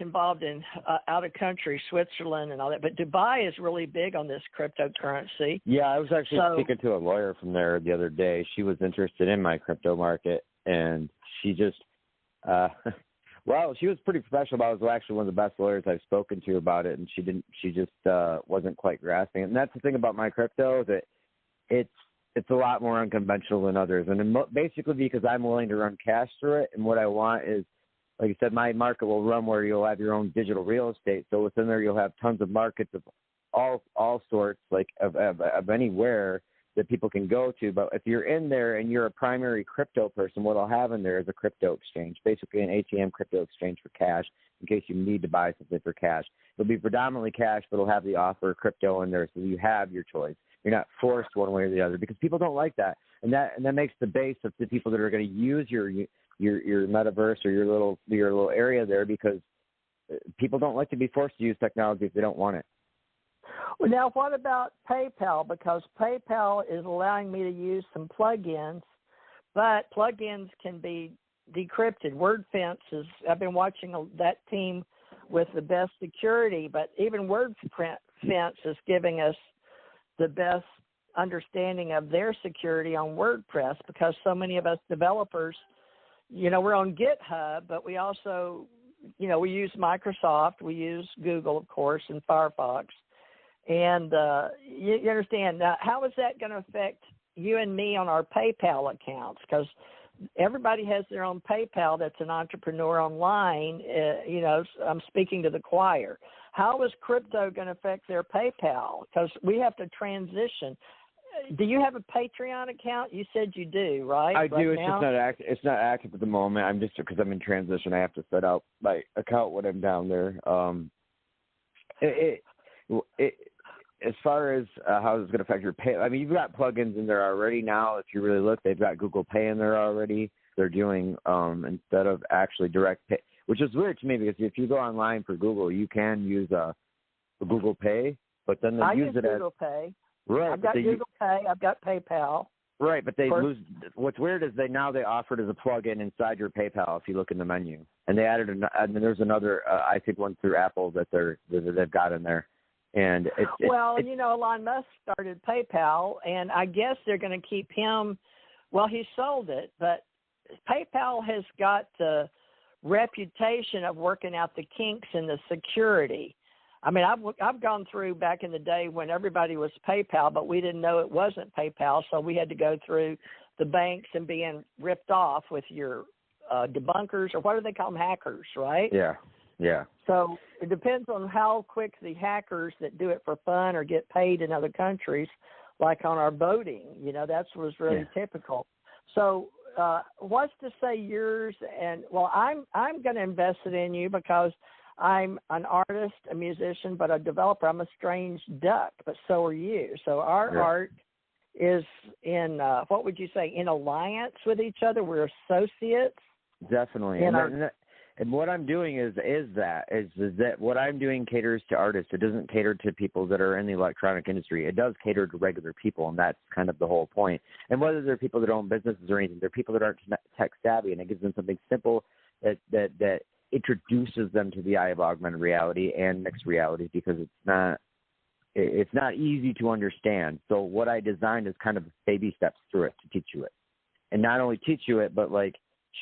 involved in out of country, Switzerland and all that. But Dubai is really big on this cryptocurrency. Yeah, I was actually speaking to a lawyer from there the other day. She was interested in my crypto market, and she just, well, she was pretty professional. I was actually one of the best lawyers I've spoken to about it, and she just wasn't quite grasping it. And that's the thing about my crypto, that it's a lot more unconventional than others. And basically because I'm willing to run cash through it, and what I want is, like I said, my market will run where you'll have your own digital real estate. So within there, you'll have tons of markets of all sorts, like of anywhere that people can go to. But if you're in there and you're a primary crypto person, what I'll have in there is a crypto exchange, basically an ATM crypto exchange for cash in case you need to buy something for cash. It'll be predominantly cash, but it'll have the offer of crypto in there, so you have your choice. You're not forced one way or the other, because people don't like that, and that makes the base of the people that are going to use your metaverse or your little area there, because people don't like to be forced to use technology if they don't want it. Well, now what about PayPal? Because PayPal is allowing me to use some plugins, but plugins can be decrypted. WordFence I've been watching that team with the best security, but even WordFence is giving us the best understanding of their security on WordPress, because so many of us developers, we're on GitHub, but we also, we use Microsoft, we use Google, of course, and Firefox. And you understand, how is that going to affect you and me on our PayPal accounts? Because everybody has their own PayPal that's an entrepreneur online. I'm speaking to the choir. How is crypto going to affect their PayPal? Because we have to transition. Do you have a Patreon account? You said you do, right? I do. It's just not active. It's not active at the moment. Because I'm in transition. I have to set up my account when I'm down there. As far as how it's going to affect your pay, I mean, you've got plugins in there already now. If you really look, they've got Google Pay in there already. They're doing instead of actually direct pay, which is weird to me, because if you go online for Google, you can use Google Pay, but then they use it as Google Pay. Right. I've got Google Pay. I've got PayPal. Right, but they lose. What's weird is they offer it as a plug-in inside your PayPal if you look in the menu, and they added and then there's another I think one through Apple that they've got in there. And Elon Musk started PayPal, and I guess they're going to keep him. Well, he sold it, but PayPal has got the reputation of working out the kinks in the security. I mean, I've gone through back in the day when everybody was PayPal, but we didn't know it wasn't PayPal, so we had to go through the banks and being ripped off with your debunkers, or what do they call them, hackers, right? Yeah. Yeah. So it depends on how quick the hackers that do it for fun or get paid in other countries, like on our boating, that was really typical. So what's to say yours? And well, I'm going to invest it in you because I'm an artist, a musician, but a developer. I'm a strange duck, but so are you. So our art is in what would you say, in alliance with each other? We're associates. Definitely. And what I'm doing is that what I'm doing caters to artists. It doesn't cater to people that are in the electronic industry. It does cater to regular people, and that's kind of the whole point. And whether they're people that own businesses or anything, they're people that aren't tech savvy, and it gives them something simple that introduces them to the eye of augmented reality and mixed reality, because it's not easy to understand. So what I designed is kind of baby steps through it to teach you it, and not only teach you it, but like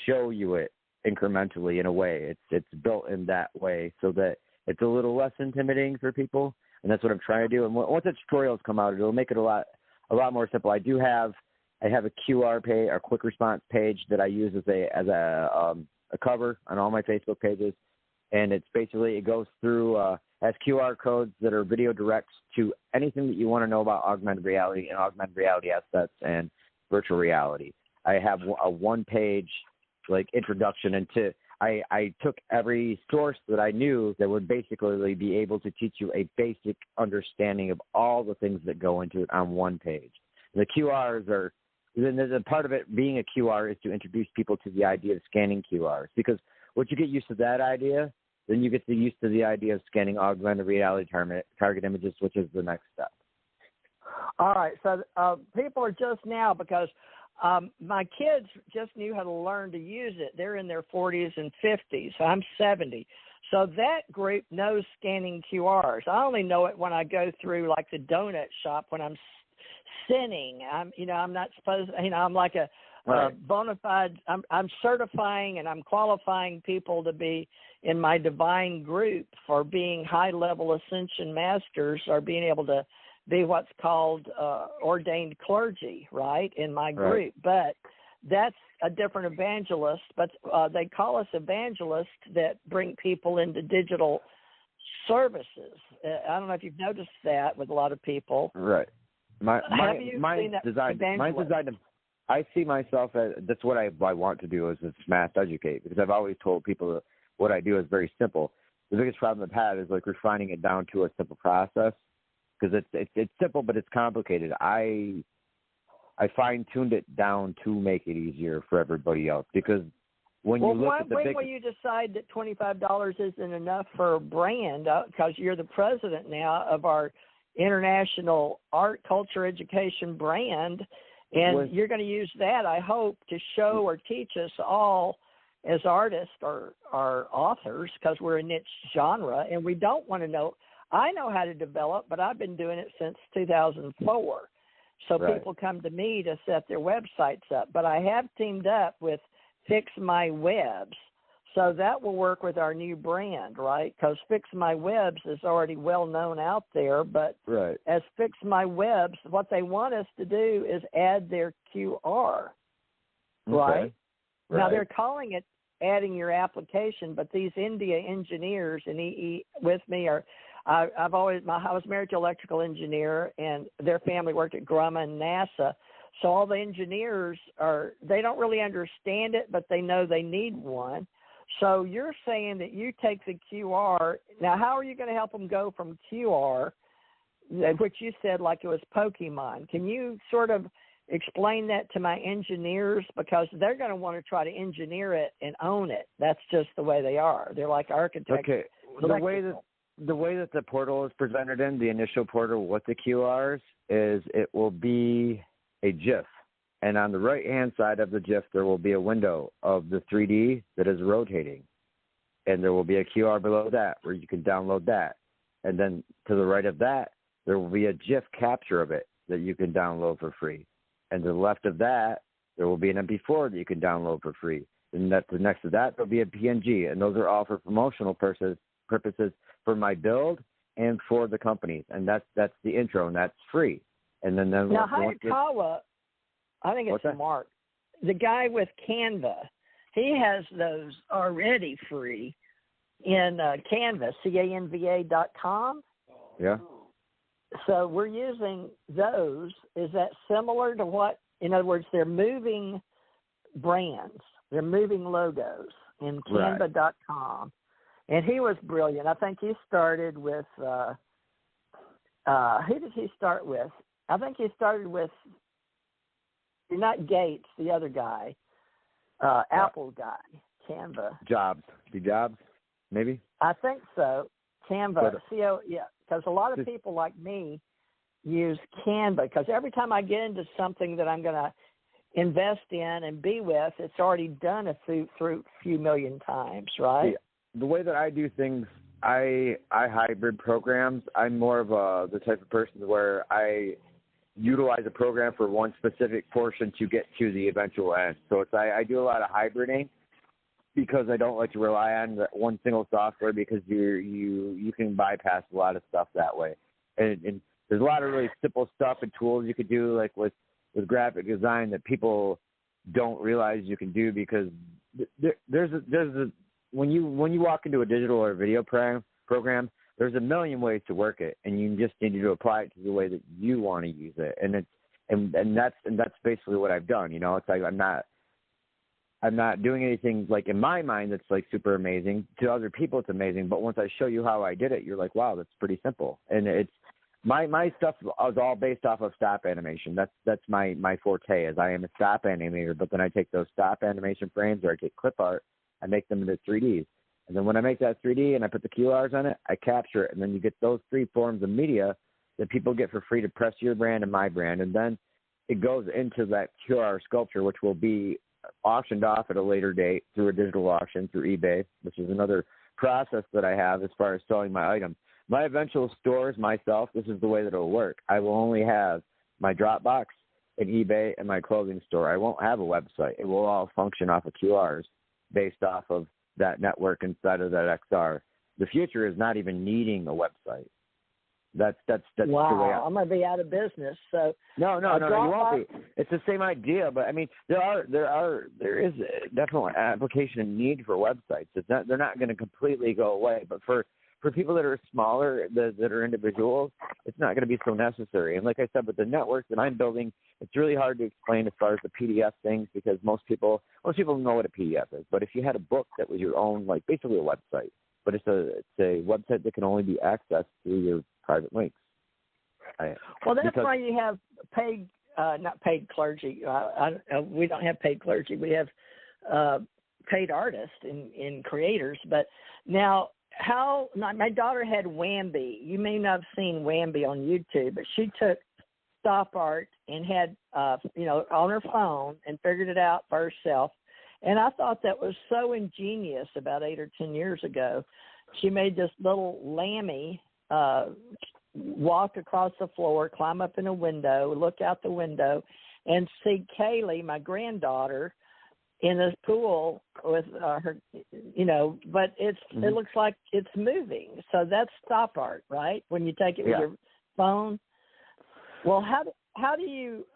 show you it incrementally in a way. It's built in that way so that it's a little less intimidating for people, and that's what I'm trying to do. And once the tutorials come out, it'll make it a lot more simple. I have a QR page, a quick response page that I use as a cover on all my Facebook pages, and it's basically, it goes through has QR codes that are video directs to anything that you want to know about augmented reality and augmented reality assets and virtual reality. I have a one-page introduction into. I took every source that I knew that would basically be able to teach you a basic understanding of all the things that go into it on one page. The QRs are. Then there's a part of it being a QR is to introduce people to the idea of scanning QRs, because once you get used to that idea, then you get used to the idea of scanning augmented reality target images, which is the next step. All right. So people are just now, because My kids just knew how to learn to use it. They're in their 40s and 50s. I'm 70. So that group knows scanning QRs. I only know it when I go through like the donut shop when I'm sinning. I'm not supposed, I'm like a bona fide, I'm certifying and I'm qualifying people to be in my divine group for being high-level ascension masters or being able to be what's called ordained clergy, right, in my group. But that's a different evangelist, but they call us evangelists that bring people into digital services. I don't know if you've noticed that with a lot of people. Right. Mine's designed. I see myself as, that's what I want to do, is mass educate, because I've always told people that what I do is very simple. The biggest problem I've had is like refining it down to a simple process, because it's simple but it's complicated. I fine-tuned it down to make it easier for everybody else, because when you look at the when will you decide that $25 isn't enough for a brand? Because you're the president now of our international art, culture, education brand, and you're going to use that, I hope, to show or teach us all as artists or authors, because we're a niche genre, and we don't want to know. I know how to develop, but I've been doing it since 2004. So people come to me to set their websites up. But I have teamed up with Fix My Webs. So that will work with our new brand, right? Because Fix My Webs is already well known out there. But as Fix My Webs, what they want us to do is add their QR, right? Now they're calling it adding your application, but these India engineers and EE with me are, I was married to an electrical engineer, and their family worked at Grumman and NASA. So all the engineers they don't really understand it, but they know they need one. So you're saying that you take the QR. Now, how are you going to help them go from QR, which you said like it was Pokemon? Can you sort of explain that to my engineers, because they're going to want to try to engineer it and own it. That's just the way they are. They're like architects. Okay. The way that the portal is presented in, the initial portal with the QRs, is it will be a GIF. And on the right-hand side of the GIF, there will be a window of the 3D that is rotating. And there will be a QR below that where you can download that. And then to the right of that, there will be a GIF capture of it that you can download for free. And to the left of that, there will be an MP4 that you can download for free. And next to that, there'll be a PNG. And those are all for promotional purposes for my build and for the companies. And that's the intro, and that's free. And then now Hayakawa, I think it's Mark, the guy with Canva, he has those already free in Canva, canva.com. Yeah. So we're using those. Is that similar to what, in other words, they're moving brands, they're moving logos in canva.com. And he was brilliant. I think he started with, who did he start with? I think he started with, not Gates, the other guy, Apple guy, Canva. Jobs, maybe? I think so. Canva, because a lot of people like me use Canva, because every time I get into something that I'm going to invest in and be with, it's already done a few million times, right? Yeah. The way that I do things, I hybrid programs. I'm more of the type of person where I utilize a program for one specific portion to get to the eventual end. So I do a lot of hybriding, because I don't like to rely on one single software, because you can bypass a lot of stuff that way. And there's a lot of really simple stuff and tools you could do, like with graphic design, that people don't realize you can do, because when you walk into a digital or video program, there's a million ways to work it, and you just need to apply it to the way that you want to use it. And that's basically what I've done. It's like I'm not doing anything like in my mind that's like super amazing. To other people it's amazing, but once I show you how I did it, you're like, wow, that's pretty simple. And it's my stuff is all based off of stop animation. That's my forte, is I am a stop animator, but then I take those stop animation frames, or I take clip art, I make them into 3Ds. And then when I make that 3D and I put the QRs on it, I capture it. And then you get those three forms of media that people get for free to press your brand and my brand. And then it goes into that QR sculpture, which will be auctioned off at a later date through a digital auction through eBay, which is another process that I have as far as selling my items. My eventual stores myself, this is the way that it'll work. I will only have my Dropbox and eBay and my clothing store. I won't have a website. It will all function off of QRs based off of that network inside of that XR. The future is not even needing a website. That's wow, the way I'm gonna be out of business. So no, you won't be. It's the same idea, but I mean, there is a definite application and need for websites. They're not going to completely go away, but for people that are smaller, that are individuals, it's not going to be so necessary. And like I said, with the network that I'm building, it's really hard to explain as far as the PDF things because most people know what a PDF is. But if you had a book that was your own, like basically a website, but it's a website that can only be accessed through your private links. Well, that's why you have paid, not paid clergy. We don't have paid clergy. We have paid artists and creators. But now, my daughter had Wambi. You may not have seen Wambi on YouTube, but she took stop art and had, on her phone and figured it out for herself. And I thought that was so ingenious about 8 or 10 years ago. She made this little lammy walk across the floor, climb up in a window, look out the window, and see Kaylee, my granddaughter, in a pool with her, but it looks like it's moving. So that's stop art, right? When you take it with your phone. Well, how do you?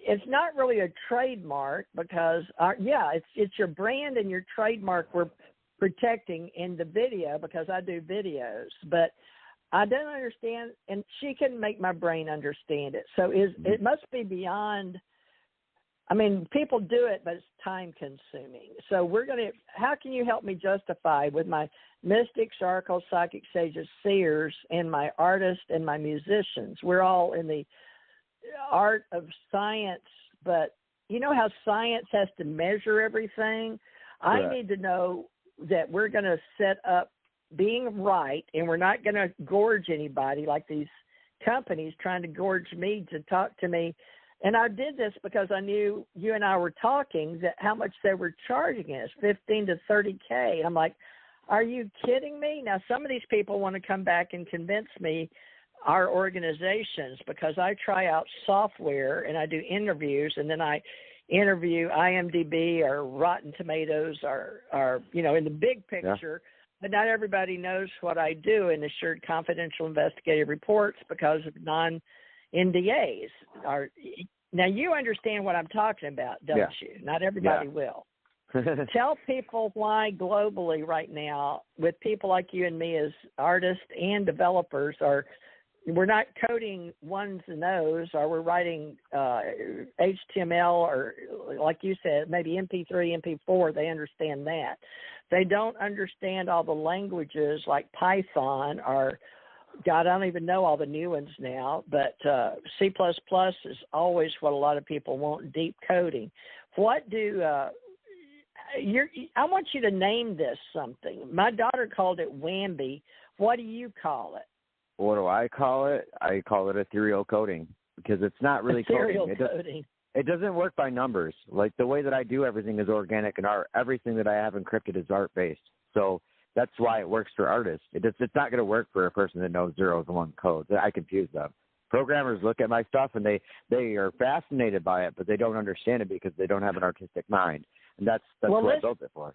It's not really a trademark because, it's your brand and your trademark we're protecting in the video because I do videos, but I don't understand, and she can make my brain understand it. So it must be beyond. I mean, people do it, but it's time consuming. So how can you help me justify with my mystics, oracles, psychic sages, seers, and my artists and my musicians? We're all in the art of science, but you know how science has to measure everything? Correct. I need to know that we're going to set up being right, and we're not going to gorge anybody like these companies trying to gorge me to talk to me. And I did this because I knew you and I were talking that how much they were charging us, $15,000 to $30,000. And I'm like, are you kidding me? Now, some of these people want to come back and convince me our organizations because I try out software and I do interviews, and then I interview IMDb or Rotten Tomatoes or in the big picture. Yeah. But not everybody knows what I do in assured confidential investigative reports because of non-NDAs. Now, you understand what I'm talking about, don't you? Not everybody will. Tell people why globally right now, with people like you and me as artists and developers, we're not coding ones and O's, or we're writing HTML or, like you said, maybe MP3, MP4. They understand that. They don't understand all the languages like Python or, God, I don't even know all the new ones now, but C++ is always what a lot of people want, deep coding. What do I want you to name this something. My daughter called it Wambi. What do you call it? What do I call it? I call it ethereal coding because it's not really coding. It doesn't work by numbers. Like the way that I do everything is organic and art. Everything that I have encrypted is art-based. So that's why it works for artists. It's not going to work for a person that knows zeros and one codes. I confuse them. Programmers look at my stuff and they are fascinated by it, but they don't understand it because they don't have an artistic mind. And that's what I built it for.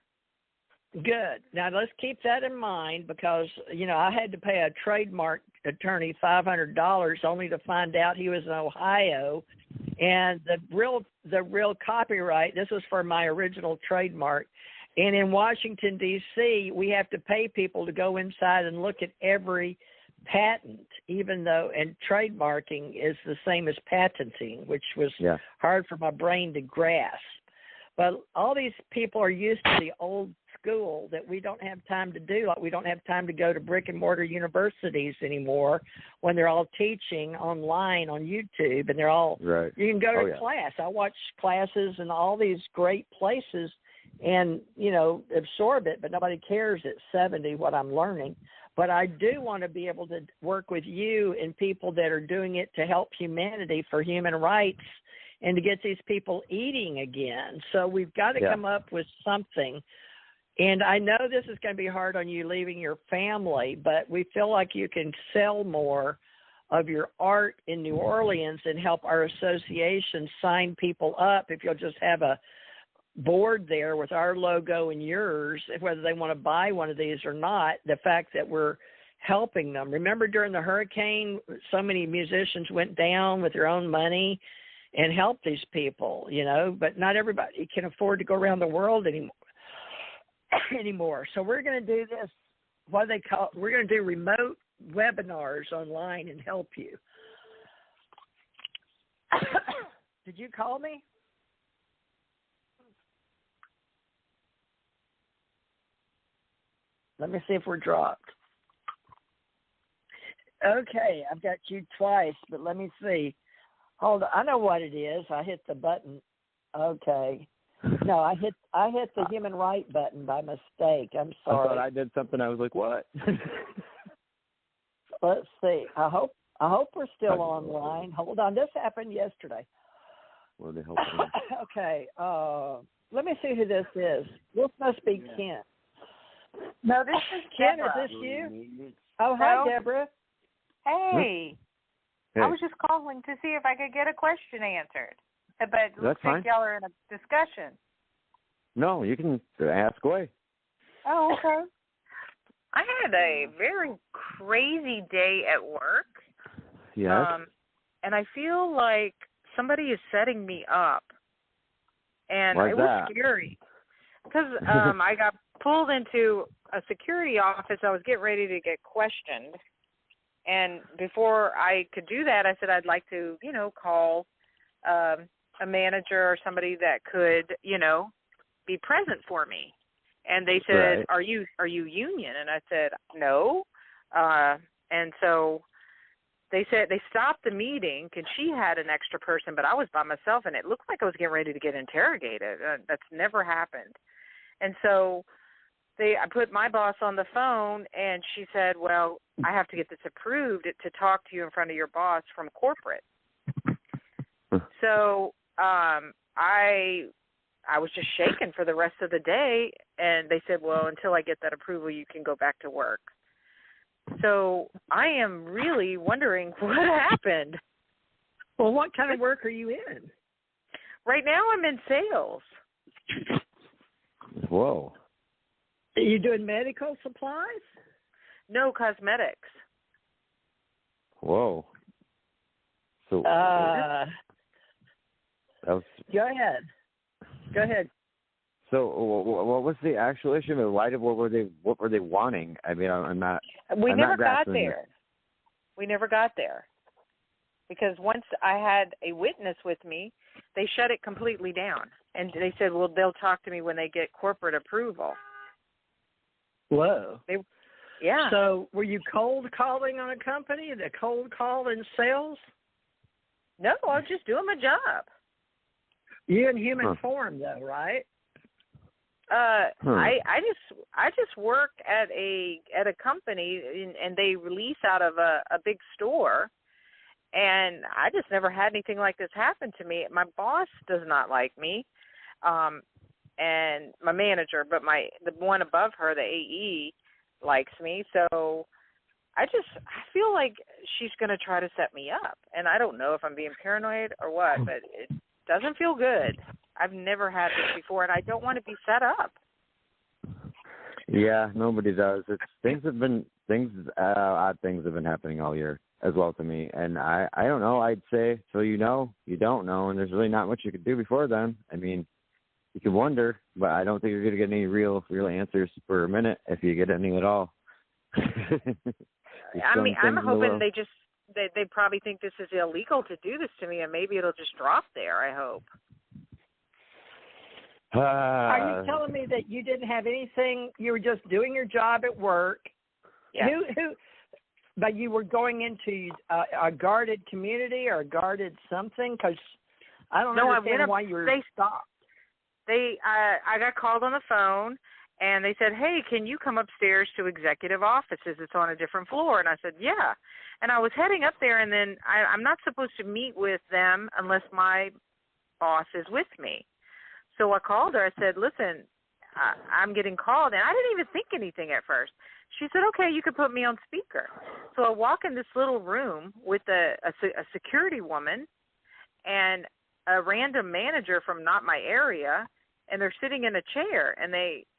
Good. Now, let's keep that in mind because, I had to pay a trademark attorney $500 only to find out he was in Ohio. And the real copyright, this was for my original trademark. And in Washington, D.C., we have to pay people to go inside and look at every patent, even though, and trademarking is the same as patenting, which was hard for my brain to grasp. But all these people are used to the old school that we don't have time to do. Like we don't have time to go to brick and mortar universities anymore when they're all teaching online on YouTube and they're all, you can go to class. I watch classes in all these great places and, absorb it, but nobody cares at 70 what I'm learning. But I do want to be able to work with you and people that are doing it to help humanity for human rights and to get these people eating again. So we've got to come up with something. And I know this is going to be hard on you leaving your family, but we feel like you can sell more of your art in New Orleans and help our association sign people up if you'll just have a board there with our logo and yours, whether they want to buy one of these or not, the fact that we're helping them. Remember during the hurricane, so many musicians went down with their own money and helped these people, you know, but not everybody can afford to go around the world anymore. So we're going to do this, what do they call, we're going to do remote webinars online and help you. Did you call me? Let me see if we're dropped. Okay, I've got you twice, but let me see. Hold on. I know what it is. I hit the button. Okay. No, I hit the human right button by mistake. I'm sorry. I thought I did something. I was like, what? Let's see. I hope we're still online. Hold on. This happened yesterday. Well, they help. Okay. Let me see who this is. This must be Ken. No, this is Ken. Deborah. Is this you? Oh, hi, Deborah. Hey. Hey. I was just calling to see if I could get a question answered. But it looks That's like y'all are in a discussion. No, you can ask away. Oh, okay. I had a very crazy day at work. Yes. And I feel like somebody is setting me up. And Why's it was that? scary. Because I got pulled into a security office. I was getting ready to get questioned. And before I could do that, I said I'd like to, you know, call a manager or somebody that could, you know, be present for me. And they said, Right. Are you union? And I said, no. And so they said they stopped the meeting because she had an extra person, but I was by myself, and it looked like I was getting ready to get interrogated. That's never happened. And so I put my boss on the phone, and she said, well, I have to get this approved to talk to you in front of your boss from corporate. So I was just shaken for the rest of the day, and they said, well, until I get that approval, you can go back to work. So I am really wondering what happened. Well, what kind of work are you in? Right now I'm in sales. Whoa. Are you doing medical supplies? No, cosmetics. Whoa. So That was, Go ahead. So what was the actual issue? Why what were they wanting? I mean, I'm not. We I'm never not got grasping there. We never got there. Because once I had a witness with me, they shut it completely down. And they said, well, they'll talk to me when they get corporate approval. Whoa. Yeah. So were you cold calling on a company, the cold call in sales? No, I was just doing my job. You in human form, though, right? I just work at a company, and they release out of a big store, and I just never had anything like this happen to me. My boss does not like me, and my manager, but the one above her, the AE, likes me. So I feel like she's going to try to set me up, and I don't know if I'm being paranoid or what, but it doesn't feel good. I've never had this before, and I don't want to be set up. Yeah, nobody does. Odd things have been happening all year as well to me, and I don't know. I'd say so. You know, you don't know, and there's really not much you could do before then. I mean, you could wonder, but I don't think you're going to get any real answers for a minute if you get any at all. I mean, I'm hoping they probably think this is illegal to do this to me, and maybe it'll just drop there. I hope. Are you telling me that you didn't have anything? You were just doing your job at work. Yeah. But you were going into a guarded community or a guarded something? Because I don't understand why you were stopped. I got called on the phone, And they said, hey, can you come upstairs to executive offices? It's on a different floor. And I said, yeah. And I was heading up there, and then I'm not supposed to meet with them unless my boss is with me. So I called her. I said, listen, I'm getting called. And I didn't even think anything at first. She said, okay, you can put me on speaker. So I walk in this little room with a security woman and a random manager from not my area, and they're sitting in a chair. And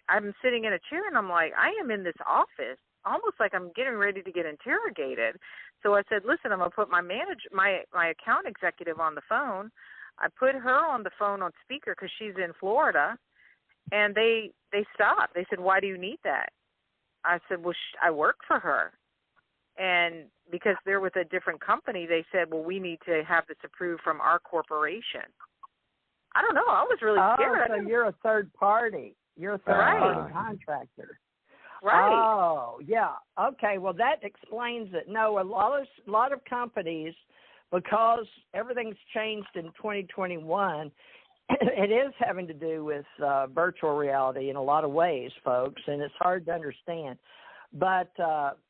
I'm sitting in a chair, and I'm like, I am in this office, almost like I'm getting ready to get interrogated. So I said, listen, I'm going to put my account executive on the phone. I put her on the phone on speaker because she's in Florida, and they stopped. They said, why do you need that? I said, well, I work for her. And because they're with a different company, they said, well, we need to have this approved from our corporation. I don't know. I was really scared. So you're a third party. You're a third-party contractor. Right. Oh, yeah. Okay, well, that explains it. No, a lot of companies, because everything's changed in 2021, it is having to do with virtual reality in a lot of ways, folks, and it's hard to understand. But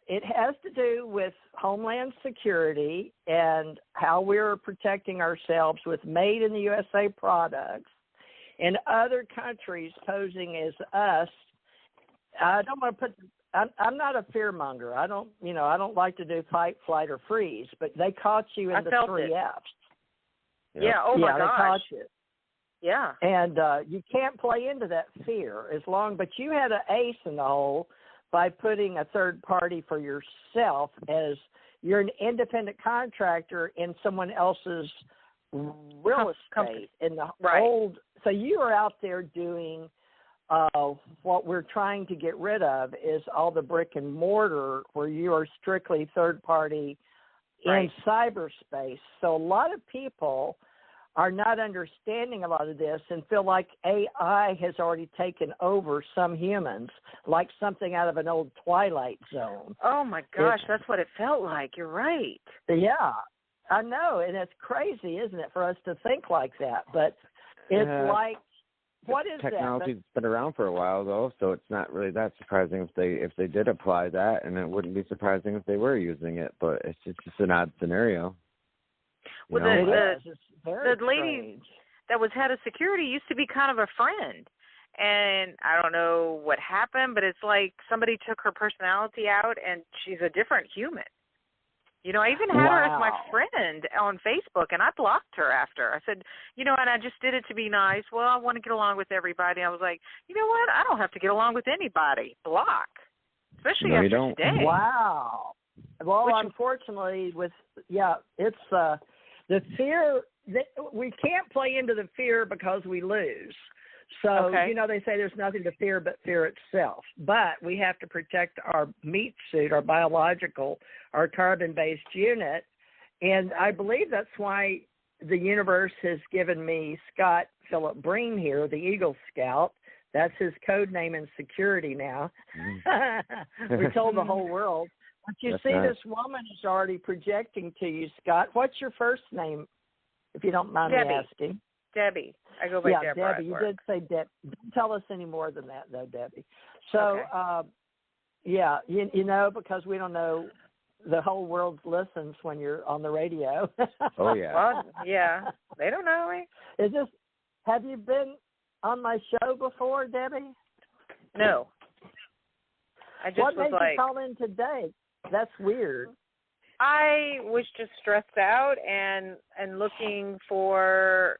it has to do with Homeland Security and how we're protecting ourselves with made in the USA products, and other countries posing as us. I don't want to put. I'm not a fearmonger. I don't like to do fight, flight, or freeze. But they caught you in the 3 F's. Yeah. Oh my gosh. They caught you. Yeah. And you can't play into that fear but you had an ace in the hole by putting a third party for yourself as you're an independent contractor in someone else's real estate in the old. So you are out there doing what we're trying to get rid of is all the brick and mortar where you are strictly third party in cyberspace. So a lot of people are not understanding a lot of this and feel like AI has already taken over some humans, like something out of an old Twilight Zone. Oh my gosh, that's what it felt like. You're right. Yeah, I know, and it's crazy, isn't it, for us to think like that? But it's like, what is technology's that? been around for a while, though, so it's not really that surprising if they did apply that, and it wouldn't be surprising if they were using it. But it's just an odd scenario. Well, the lady that was head of security used to be kind of a friend, and I don't know what happened, but it's like somebody took her personality out, and she's a different human. You know, I even had her as my friend on Facebook, and I blocked her after. I said, and I just did it to be nice. Well, I want to get along with everybody. I was like, you know what? I don't have to get along with anybody. Block. Especially after today. Wow. Well, unfortunately, it's the fear. We can't play into the fear because we lose. So, they say there's nothing to fear but fear itself. But we have to protect our meat suit, our biological, our carbon-based unit. And I believe that's why the universe has given me Scott Philip Breen here, the Eagle Scout. That's his code name in security now. We told the whole world. But you see, this woman is already projecting to you, Scott. What's your first name, if you don't mind me asking? Debbie. I go by Deborah. Debbie. You did say Debbie. Don't tell us any more than that, though, Debbie. So, because we don't know, the whole world listens when you're on the radio. Oh, yeah. Well, yeah. They don't know me. Have you been on my show before, Debbie? No. What made you call in today? That's weird. I was just stressed out and looking for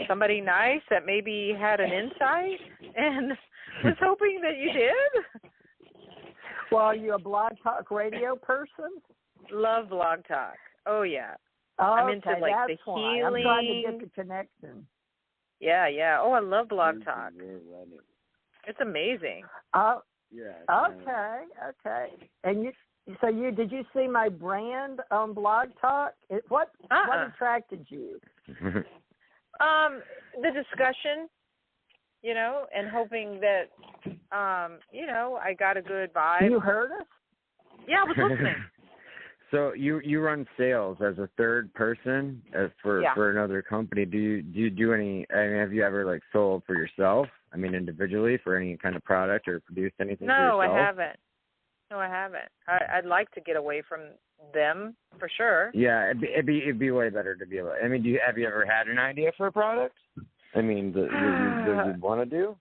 somebody nice that maybe had an insight, and was hoping that you did. Well, are you a Blog Talk Radio person? Love Blog Talk. Oh, yeah. I'm into the healing. I'm trying to get the connection. Yeah. Oh, I love Blog Talk. It's amazing. Okay. And did you see my brand on Blog Talk? What attracted you? The discussion, and hoping that, I got a good vibe. You heard us? Yeah, I was listening. So you run sales as a third person for another company. Do you do any? I mean, have you ever sold for yourself? I mean, individually for any kind of product or produced anything for No, yourself? I haven't. No, I haven't. I'd like to get away from them for sure. Yeah, it'd be way better to be able. I mean, have you ever had an idea for a product? I mean, that you want to do?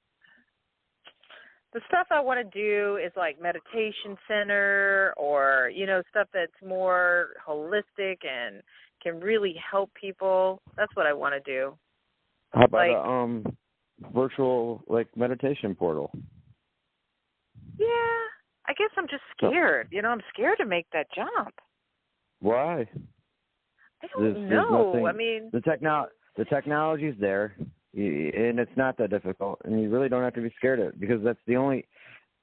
The stuff I want to do is like meditation center or, stuff that's more holistic and can really help people. That's what I want to do. How about a virtual meditation portal? Yeah, I guess I'm just scared. I'm scared to make that jump. Why? I don't know. I mean, the technology's there, and it's not that difficult, and you really don't have to be scared of it because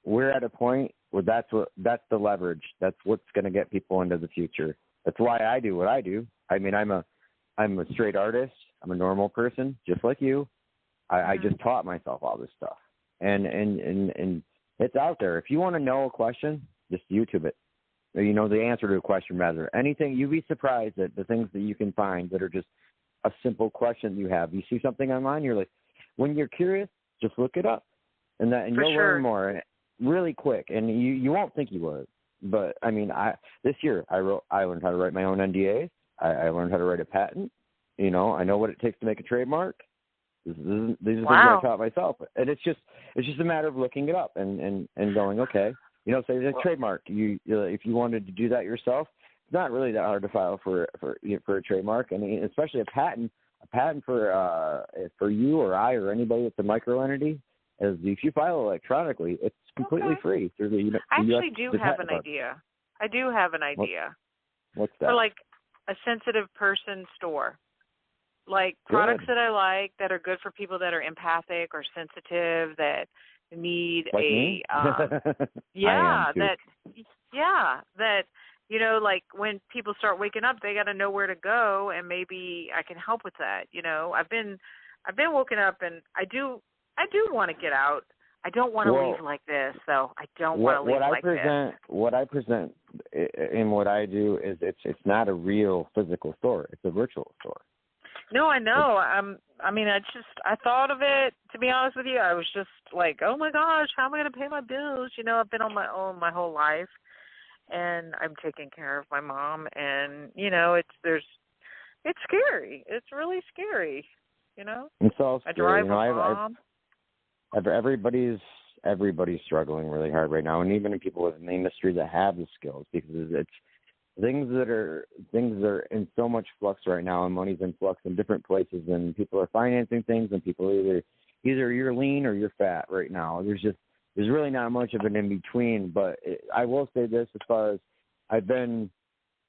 we're at a point where that's the leverage. That's what's going to get people into the future. That's why I do what I do. I mean, I'm a straight artist. I'm a normal person, just like you. I just taught myself all this stuff, and it's out there. If you want to know a question, just YouTube it. The answer to a question, rather. Anything, you'd be surprised at the things that you can find that are just a simple question you have. You see something online, you're like, when you're curious, just look it up, and you'll learn more really quick. And you won't think you would. But I mean, this year I learned how to write my own NDAs. I learned how to write a patent. I know what it takes to make a trademark. These are things I taught myself, and it's just a matter of looking it up and going, okay, say the trademark. If you wanted to do that yourself, it's not really that hard to file for a trademark. I mean, especially a patent for you or I or anybody that's a micro entity. As if you file electronically, it's completely free through the. I actually do have an idea. I do have an idea. What's that? For a sensitive person store. Products that I like that are good for people that are empathic or sensitive that need me? When people start waking up, they got to know where to go, and maybe I can help with that. I've been woken up, and I do want to get out. I don't want to leave like this, though. I don't want to leave like this. What I present in what I do is it's not a real physical store. It's a virtual store. No, I know. I thought of it, to be honest with you. I was just like, oh my gosh, how am I going to pay my bills? I've been on my own my whole life, and I'm taking care of my mom, and it's scary. It's really scary, It's all scary. I drive my mom. Everybody's struggling really hard right now, and even people in the industry that have the skills, because it's things that are in so much flux right now, and money's in flux in different places, and people are financing things, and people either you're lean or you're fat right now. There's really not much of an in between. But I will say this, as far as I've been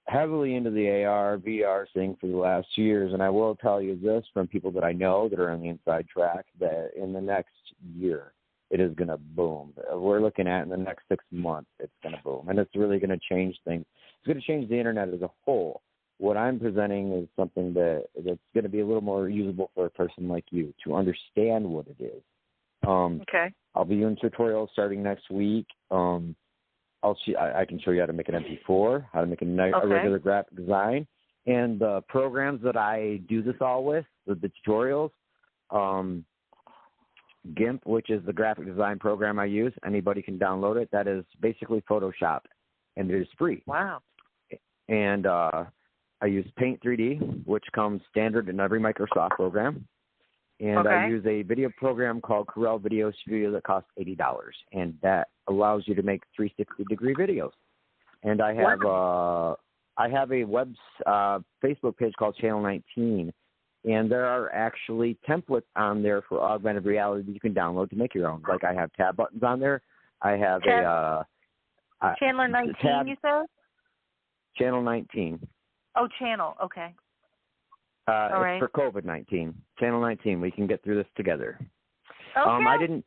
heavily into the ARVR thing for the last 2 years, and I will tell you this from people that I know that are on the inside track, that in the next year it is going to boom. We're looking at in the next 6 months it's going to boom, and it's really going to change things. It's going to change the internet as a whole. What I'm presenting is something that's going to be a little more usable for a person like you to understand what it is. Okay. I'll be doing tutorials starting next week. I can show you how to make an MP4, how to make a regular graphic design, and the programs that I do this all with, the tutorials. GIMP, which is the graphic design program I use, anybody can download it. That is basically Photoshop, and it is free. Wow. And I use Paint 3D, which comes standard in every Microsoft program. And I use a video program called Corel Video Studio that costs $80, and that allows you to make 360-degree videos. And I have a web Facebook page called Channel 19, and there are actually templates on there for augmented reality that you can download to make your own. Like I have tab buttons on there. I have Channel 19, you said? Channel 19. Oh, channel. Okay. It's for COVID-19. Channel 19. We can get through this together. Okay.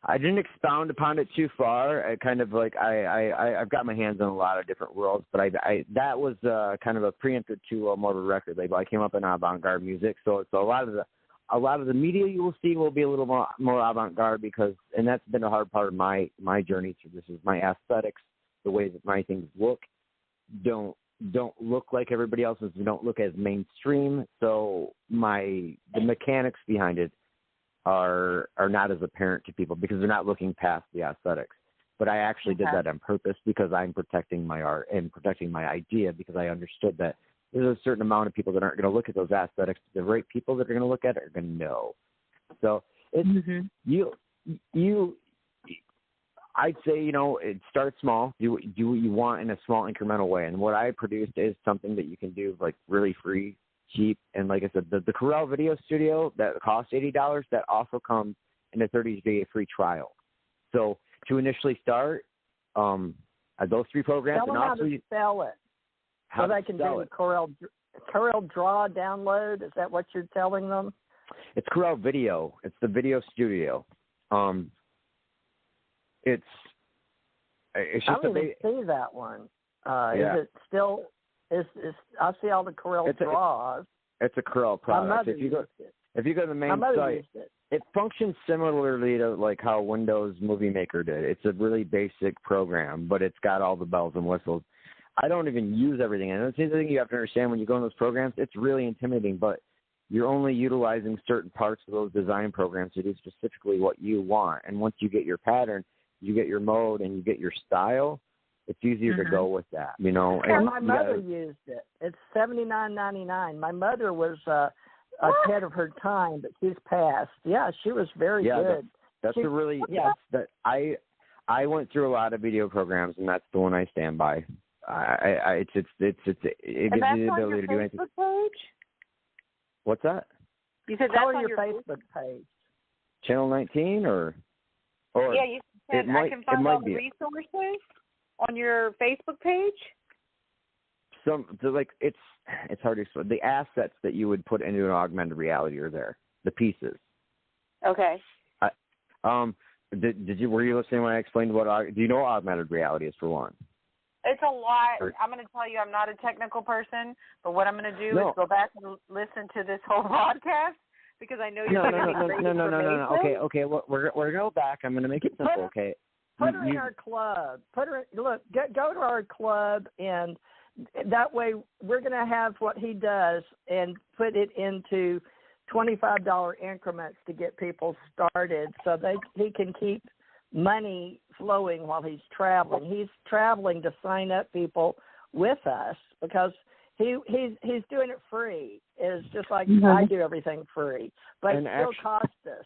I didn't expound upon it too far. I kind of I've got my hands on a lot of different worlds, but that was kind of a preemptive to more of a record label. I came up in avant-garde music, so it's a lot of the media you will see will be a little more avant-garde and that's been a hard part of my journey through this. Is my aesthetics, the way that my things look, don't look like everybody else's, don't look as mainstream. So the mechanics behind it are not as apparent to people because they're not looking past the aesthetics. But I actually did that on purpose because I'm protecting my art and protecting my idea, because I understood that there's a certain amount of people that aren't going to look at those aesthetics. The right people that are going to look at it are going to know. So it's I'd say, it starts small. Do what you want in a small incremental way. And what I produced is something that you can do like really free, cheap. And like I said, the Corel Video Studio that costs $80, that also comes in a 30-day free trial. So to initially start, those 3 programs. Tell them how to spell it. So they can do the Corel Draw download. Is that what you're telling them? It's Corel Video. It's the Video Studio. It's just I didn't see that one. Is it still? Is I see all the Corel draws. It's a Corel product. If you go to the main site, it functions similarly to like how Windows Movie Maker did. It's a really basic program, but it's got all the bells and whistles. I don't even use everything. And that's the thing you have to understand when you go in those programs. It's really intimidating, but you're only utilizing certain parts of those design programs to do specifically what you want. And once you get your pattern, you get your mode, and you get your style, it's easier to go with that, And my mother used it. It's $79.99. My mother was ahead of her time, but she's passed. Yeah, she was very good. I went through a lot of video programs, and that's the one I stand by. It gives you the ability to do anything. Page? What's that? You said that's on your Facebook page. Channel 19 or yeah, you said I can find all the resources on your Facebook page. It's hard to explain. The assets that you would put into an augmented reality are there. The pieces. Okay. Were you listening when I explained do you know what augmented reality is, for one? It's a lot. I'm going to tell you I'm not a technical person, but what I'm going to do is go back and listen to this whole podcast, because I know you're going to be great information. No. Okay. Well, we're going to go back. I'm going to make it simple, okay? Put her in our club. Go to our club, and that way we're going to have what he does and put it into $25 increments to get people started, so he can keep money flowing while he's traveling. He's traveling to sign up people with us because he's doing it free. It's just like I do everything free, but it still costs us.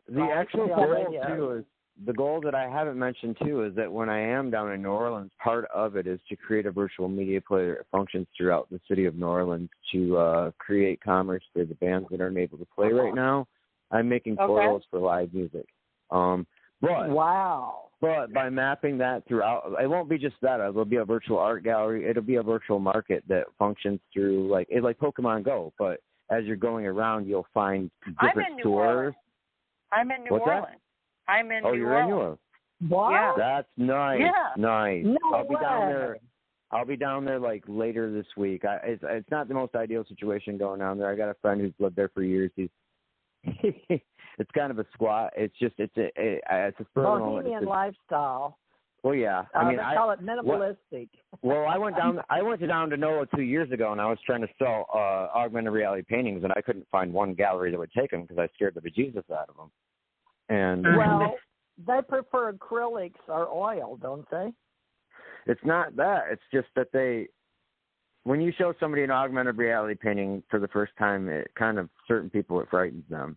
The actual goal too is the goal that I haven't mentioned too is that when I am down in New Orleans, part of it is to create a virtual media player that functions throughout the city of New Orleans to create commerce for the bands that aren't able to play right now. I'm making portals for live music. But by mapping that throughout, it won't be just that. It'll be a virtual art gallery. It'll be a virtual market that functions through like Pokemon Go. But as you're going around, you'll find different stores. I'm in New Orleans. I'm in New Orleans. You're in New Orleans. Wow. Yeah. That's nice. Yeah. Nice. No I'll be way. down there. I'll be down there like later this week. It's not the most ideal situation going down there. I got a friend who's lived there for years. It's kind of a squat. It's a bohemian lifestyle. Well, yeah. They call it minimalistic. I went down to NOLA 2 years ago, and I was trying to sell augmented reality paintings, and I couldn't find one gallery that would take them because I scared the bejesus out of them. And they prefer acrylics or oil, don't they? It's not that. It's just that when you show somebody an augmented reality painting for the first time, certain people, it frightens them.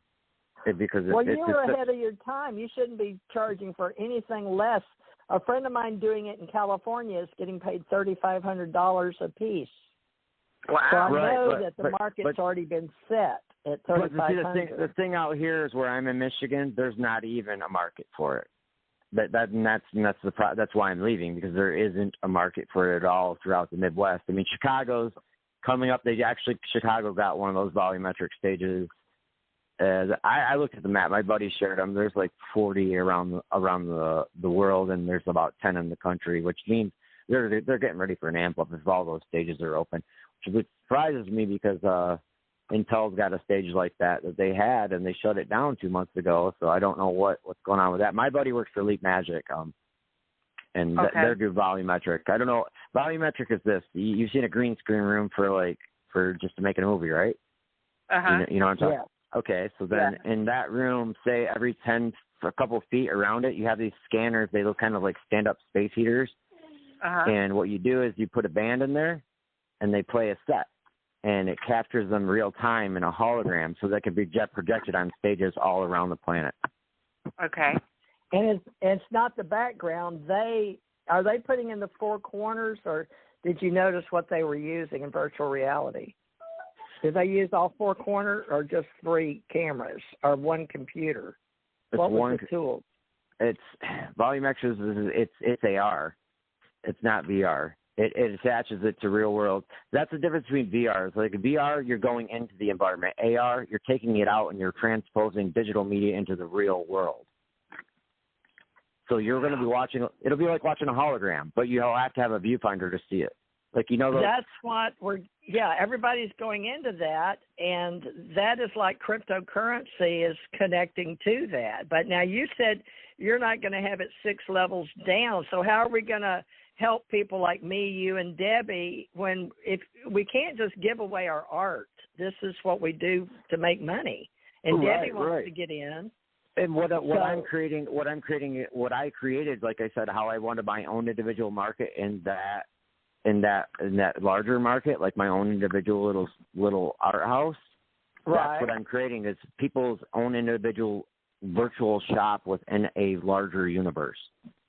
You were ahead of your time. You shouldn't be charging for anything less. A friend of mine doing it in California is getting paid $3,500 a piece. Wow! So I know that the market's already been set at $3,500. The thing out here is where I'm in Michigan. There's not even a market for it. That's why I'm leaving, because there isn't a market for it at all throughout the Midwest. I mean, Chicago's coming up. Chicago got one of those volumetric stages. I looked at the map. My buddy shared them. There's like 40 around the world, and there's about 10 in the country, which means they're getting ready for an amp up if all those stages are open, which surprises me because Intel's got a stage like that they had, and they shut it down 2 months ago. So I don't know what's going on with that. My buddy works for Leap Magic, and they're do volumetric. I don't know. Volumetric is this. You've seen a green screen room for just to make a movie, right? Uh-huh. You know what I'm talking about? Okay, so then in that room, say every a couple feet around it, you have these scanners. They look kind of like stand-up space heaters. And what you do is you put a band in there, and they play a set, and it captures them real time in a hologram, so that can be projected on stages all around the planet. Okay. And it's not the background. Are they putting in the four corners, or did you notice what they were using in virtual reality? Did they use all four corners, or just 3 cameras, or one computer? What was the tool? It's volumetrics. It's AR. It's not VR. It attaches it to real world. That's the difference between VR. It's like VR, you're going into the environment. AR, you're taking it out and you're transposing digital media into the real world. So you're going to be watching. It'll be like watching a hologram, but you'll have to have a viewfinder to see it. Like, you know, that's what everybody's going into that, and that is like cryptocurrency is connecting to that. But now you said you're not going to have it 6 levels down. So how are we going to help people like me, you, and Debbie if we can't just give away our art? This is what we do to make money, and Debbie wants to get in. And what I created, like I said, how I wanted my own individual market in that larger market, like my own individual little art house. Right. That's what I'm creating, is people's own individual virtual shop within a larger universe.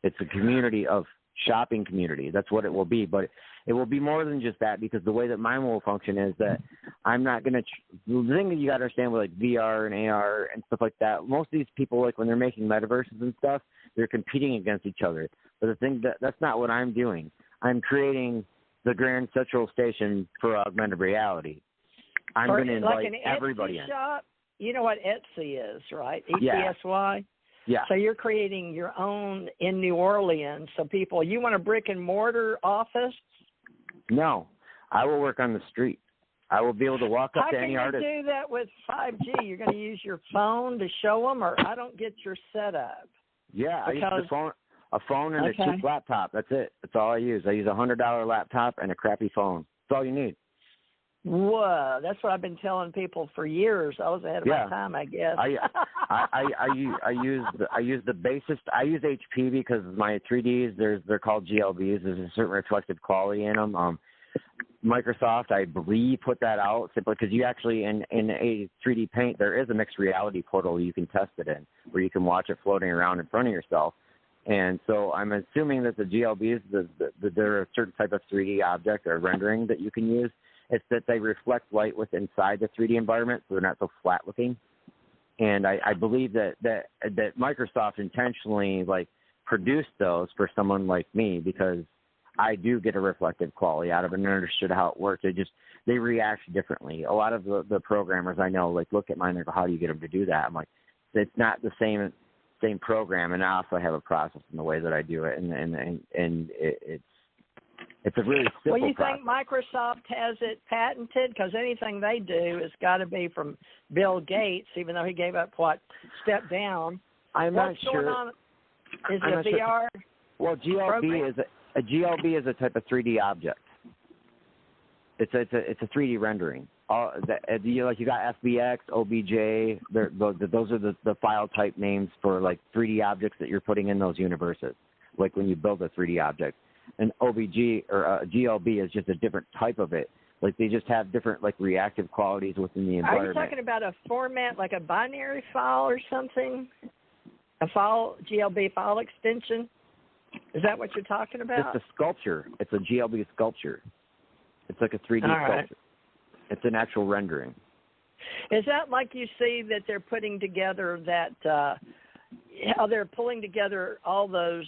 It's a community of shopping community. That's what it will be. But it will be more than just that, because the way that mine will function is that I'm not going to the thing that you got to understand with like VR and AR and stuff like that, most of these people, like when they're making metaverses and stuff, they're competing against each other. But the thing that's not what I'm doing. I'm creating the Grand Central Station for augmented reality. I'm going to invite everybody in. Shop? You know what Etsy is, right? ETSY? Yeah. So you're creating your own in New Orleans. So you want a brick and mortar office? No. I will work on the street. I will be able to walk up to any artist. How can you do that with 5G? You're going to use your phone to show them, or I don't get your setup. Yeah, I use a phone and a cheap laptop. That's it. That's all I use. I use a $100 laptop and a crappy phone. That's all you need. Whoa, that's what I've been telling people for years. I was ahead of my time, I guess. I use the basest. I use HP because my 3Ds they're called GLBs. There's a certain reflective quality in them. Microsoft, I believe, put that out simply because you actually in a 3D Paint there is a mixed reality portal you can test it in, where you can watch it floating around in front of yourself. And so I'm assuming that the GLBs, they're a certain type of 3D object or rendering that you can use. It's that they reflect light within inside the 3D environment, so they're not so flat looking. And I believe that Microsoft intentionally produced those for someone like me, because I do get a reflective quality out of it and understood how it worked. They react differently. A lot of the programmers I know look at mine and go, "How do you get them to do that?" I'm like, it's not the same program, and I also have a process in the way that I do it, and it's a really simple Well, you process. think Microsoft has it patented? Because anything they do has got to be from Bill Gates, even though he gave up stepped down. I'm What's not sure. Going on? Is it VR? Well, GLB is a type of 3D object. It's a 3D rendering. You got FBX, OBJ. Those are the file type names for 3D objects that you're putting in those universes. Like when you build a 3D object, and OBJ or GLB is just a different type of it. They just have different reactive qualities within the environment. Are you talking about a format like a binary file or something? A file, GLB file extension? Is that what you're talking about? It's a sculpture. It's a GLB sculpture. It's like a 3D sculpture. It's an actual rendering. Is that like you see that they're putting together how they're pulling together all those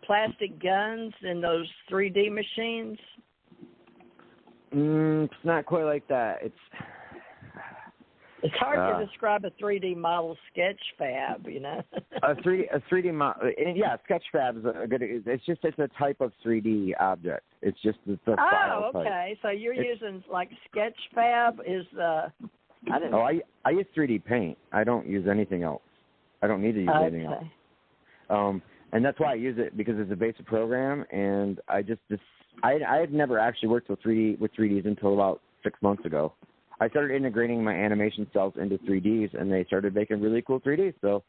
plastic guns in those 3D machines? It's not quite like that. It's hard to describe a 3D model sketch fab, a 3D model, yeah, sketch fab is a good. It's a type of 3D object. It's just the file type. Okay. So you're using sketch fab is I didn't. Oh, I use 3D Paint. I don't use anything else. I don't need to use anything else. And that's why I use it, because it's a basic program, and I had never actually worked with 3Ds until about 6 months ago. I started integrating my animation cells into 3Ds, and they started making really cool 3Ds. So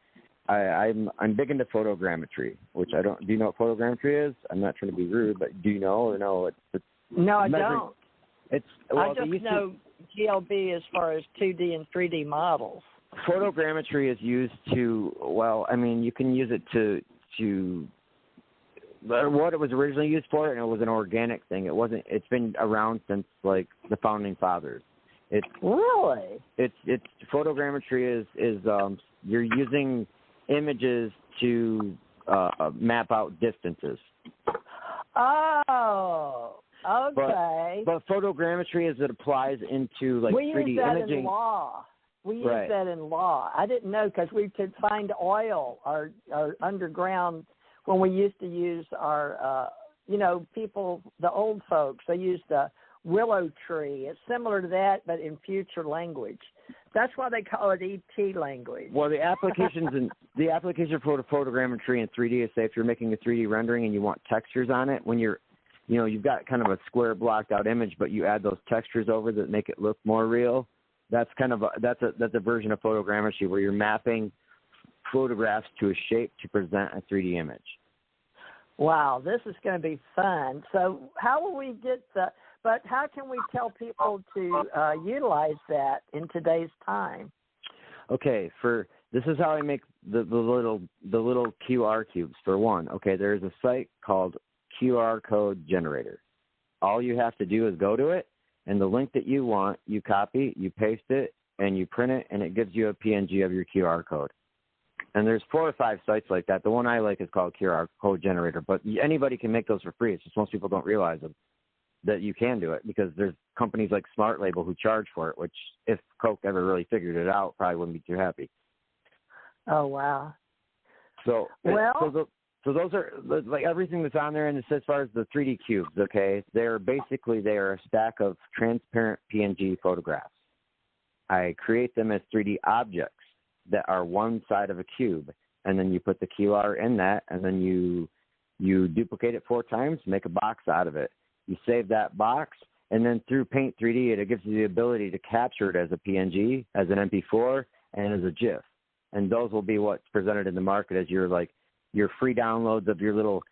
I'm big into photogrammetry, which I don't. Do you know what photogrammetry is? I'm not trying to be rude, but do you know or no? No, I don't. I just know GLB as far as 2D and 3D models. Photogrammetry is used to, well, I mean, you can use it to what it was originally used for, and it was an organic thing. It's been around since like the founding fathers. Really? It's photogrammetry is you're using images to map out distances. Oh, okay. But photogrammetry, as it applies into like 3D imaging. In law. We use that in law. I didn't know because we could find oil or underground when we used to use our, people, the old folks, they used the willow tree. It's similar to that, but in future language. That's why they call it ET language. Well, the application for photogrammetry in 3D is, say, if you're making a 3D rendering and you want textures on it, when you've got kind of a square blocked out image, but you add those textures over that make it look more real. That's a version of photogrammetry where you're mapping photographs to a shape to present a 3D image. Wow, this is going to be fun. So how will we get but how can we tell people to utilize that in today's time? Okay, this is how I make the little QR cubes for one. Okay, there's a site called QR Code Generator. All you have to do is go to it, and the link that you want, you copy, you paste it, and you print it, and it gives you a PNG of your QR code. And there's 4 or 5 sites like that. The one I like is called QR Code Generator, but anybody can make those for free. It's just most people don't realize that you can do it because there's companies like Smart Label who charge for it, which if Coke ever really figured it out, probably wouldn't be too happy. Oh, wow. So those are like everything that's on there, and as far as the 3D cubes, okay, they are a stack of transparent PNG photographs. I create them as 3D objects that are one side of a cube, and then you put the QR in that, and then you duplicate it 4 times, make a box out of it. You save that box, and then through Paint 3D, it gives you the ability to capture it as a PNG, as an MP4, and as a GIF. And those will be what's presented in the market as your free downloads of your little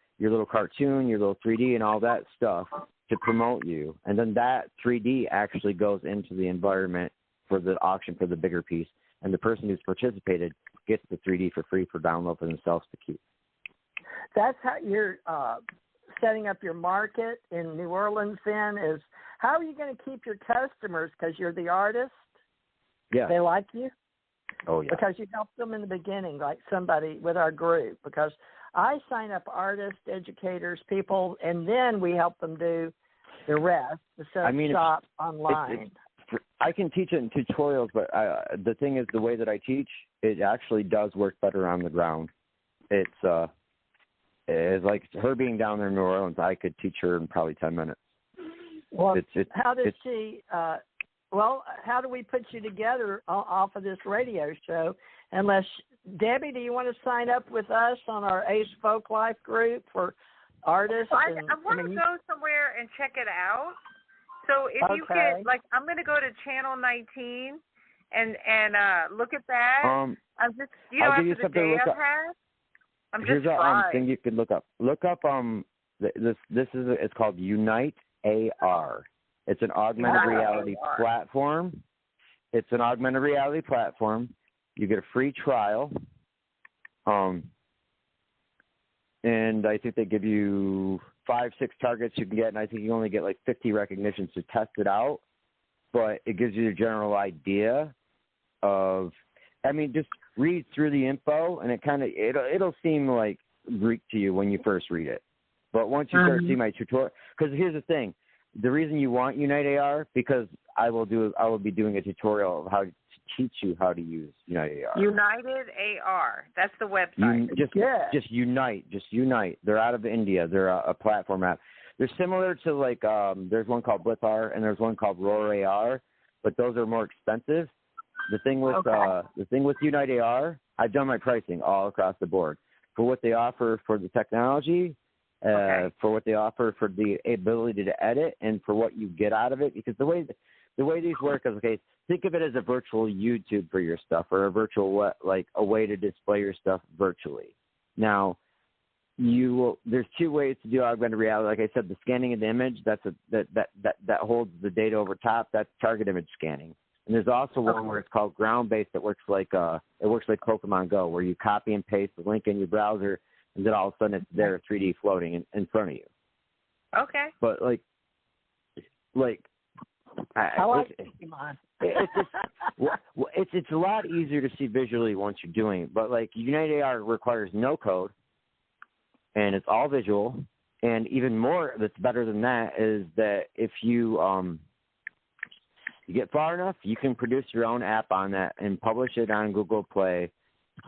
cartoon, your little 3D, and all that stuff to promote you. And then that 3D actually goes into the environment for the auction for the bigger piece. And the person who's participated gets the 3D for free for download for themselves to keep. That's how you're setting up your market in New Orleans then is how are you going to keep your customers because you're the artist? Yeah. They like you? Oh, yeah. Because you helped them in the beginning, like somebody with our group. Because I sign up artists, educators, people, and then we help them do the rest, the shop online. I can teach it in tutorials, but the thing is, the way that I teach, it actually does work better on the ground. It's like her being down there in New Orleans. I could teach her in probably 10 minutes. Well, how does she? How do we put you together off of this radio show? Unless Debbie, do you want to sign up with us on our Ace Folk Life group for artists? I want to go somewhere and check it out. So if you could, I'm going to go to channel 19 and look at that. I'm just, I'll give you after the something day to look I've up. had, I'm Here's just fried. a thing you could look up. Look up it's called Unite AR. It's an augmented reality platform. It's an augmented reality platform. You get a free trial. And I think they give you 5-6 targets you can get, and I think you only get like 50 recognitions to test it out. But it gives you a general idea of, just read through the info, and it'll seem like Greek to you when you first read it. But once you start seeing my tutorial, because here's the thing, the reason you want Unite AR because I will be doing a tutorial of how to teach you how to use Unite AR. United AR, that's the website. Just Unite. They're out of India. They're a platform app. They're similar to there's one called BlitzAR and there's one called Roar AR, but those are more expensive. The thing with Unite AR, I've done my pricing all across the board for what they offer for the technology. for what they offer, for the ability to edit, and for what you get out of it. Because the way these work is, okay, think of it as a virtual YouTube for your stuff, or a virtual, like a way to display your stuff virtually. Now, there's two ways to do augmented reality. Like I said, the scanning of the image, that holds the data over top. That's target image scanning. And there's also one where it's called ground-based that works like Pokemon Go, where you copy and paste the link in your browser, and then all of a sudden it's there 3D floating in front of you. Okay. But I like Pokemon. It's a lot easier to see visually once you're doing it. But like United AR requires no code, and it's all visual. And even more that's better than that is that if you get far enough, you can produce your own app on that and publish it on Google Play,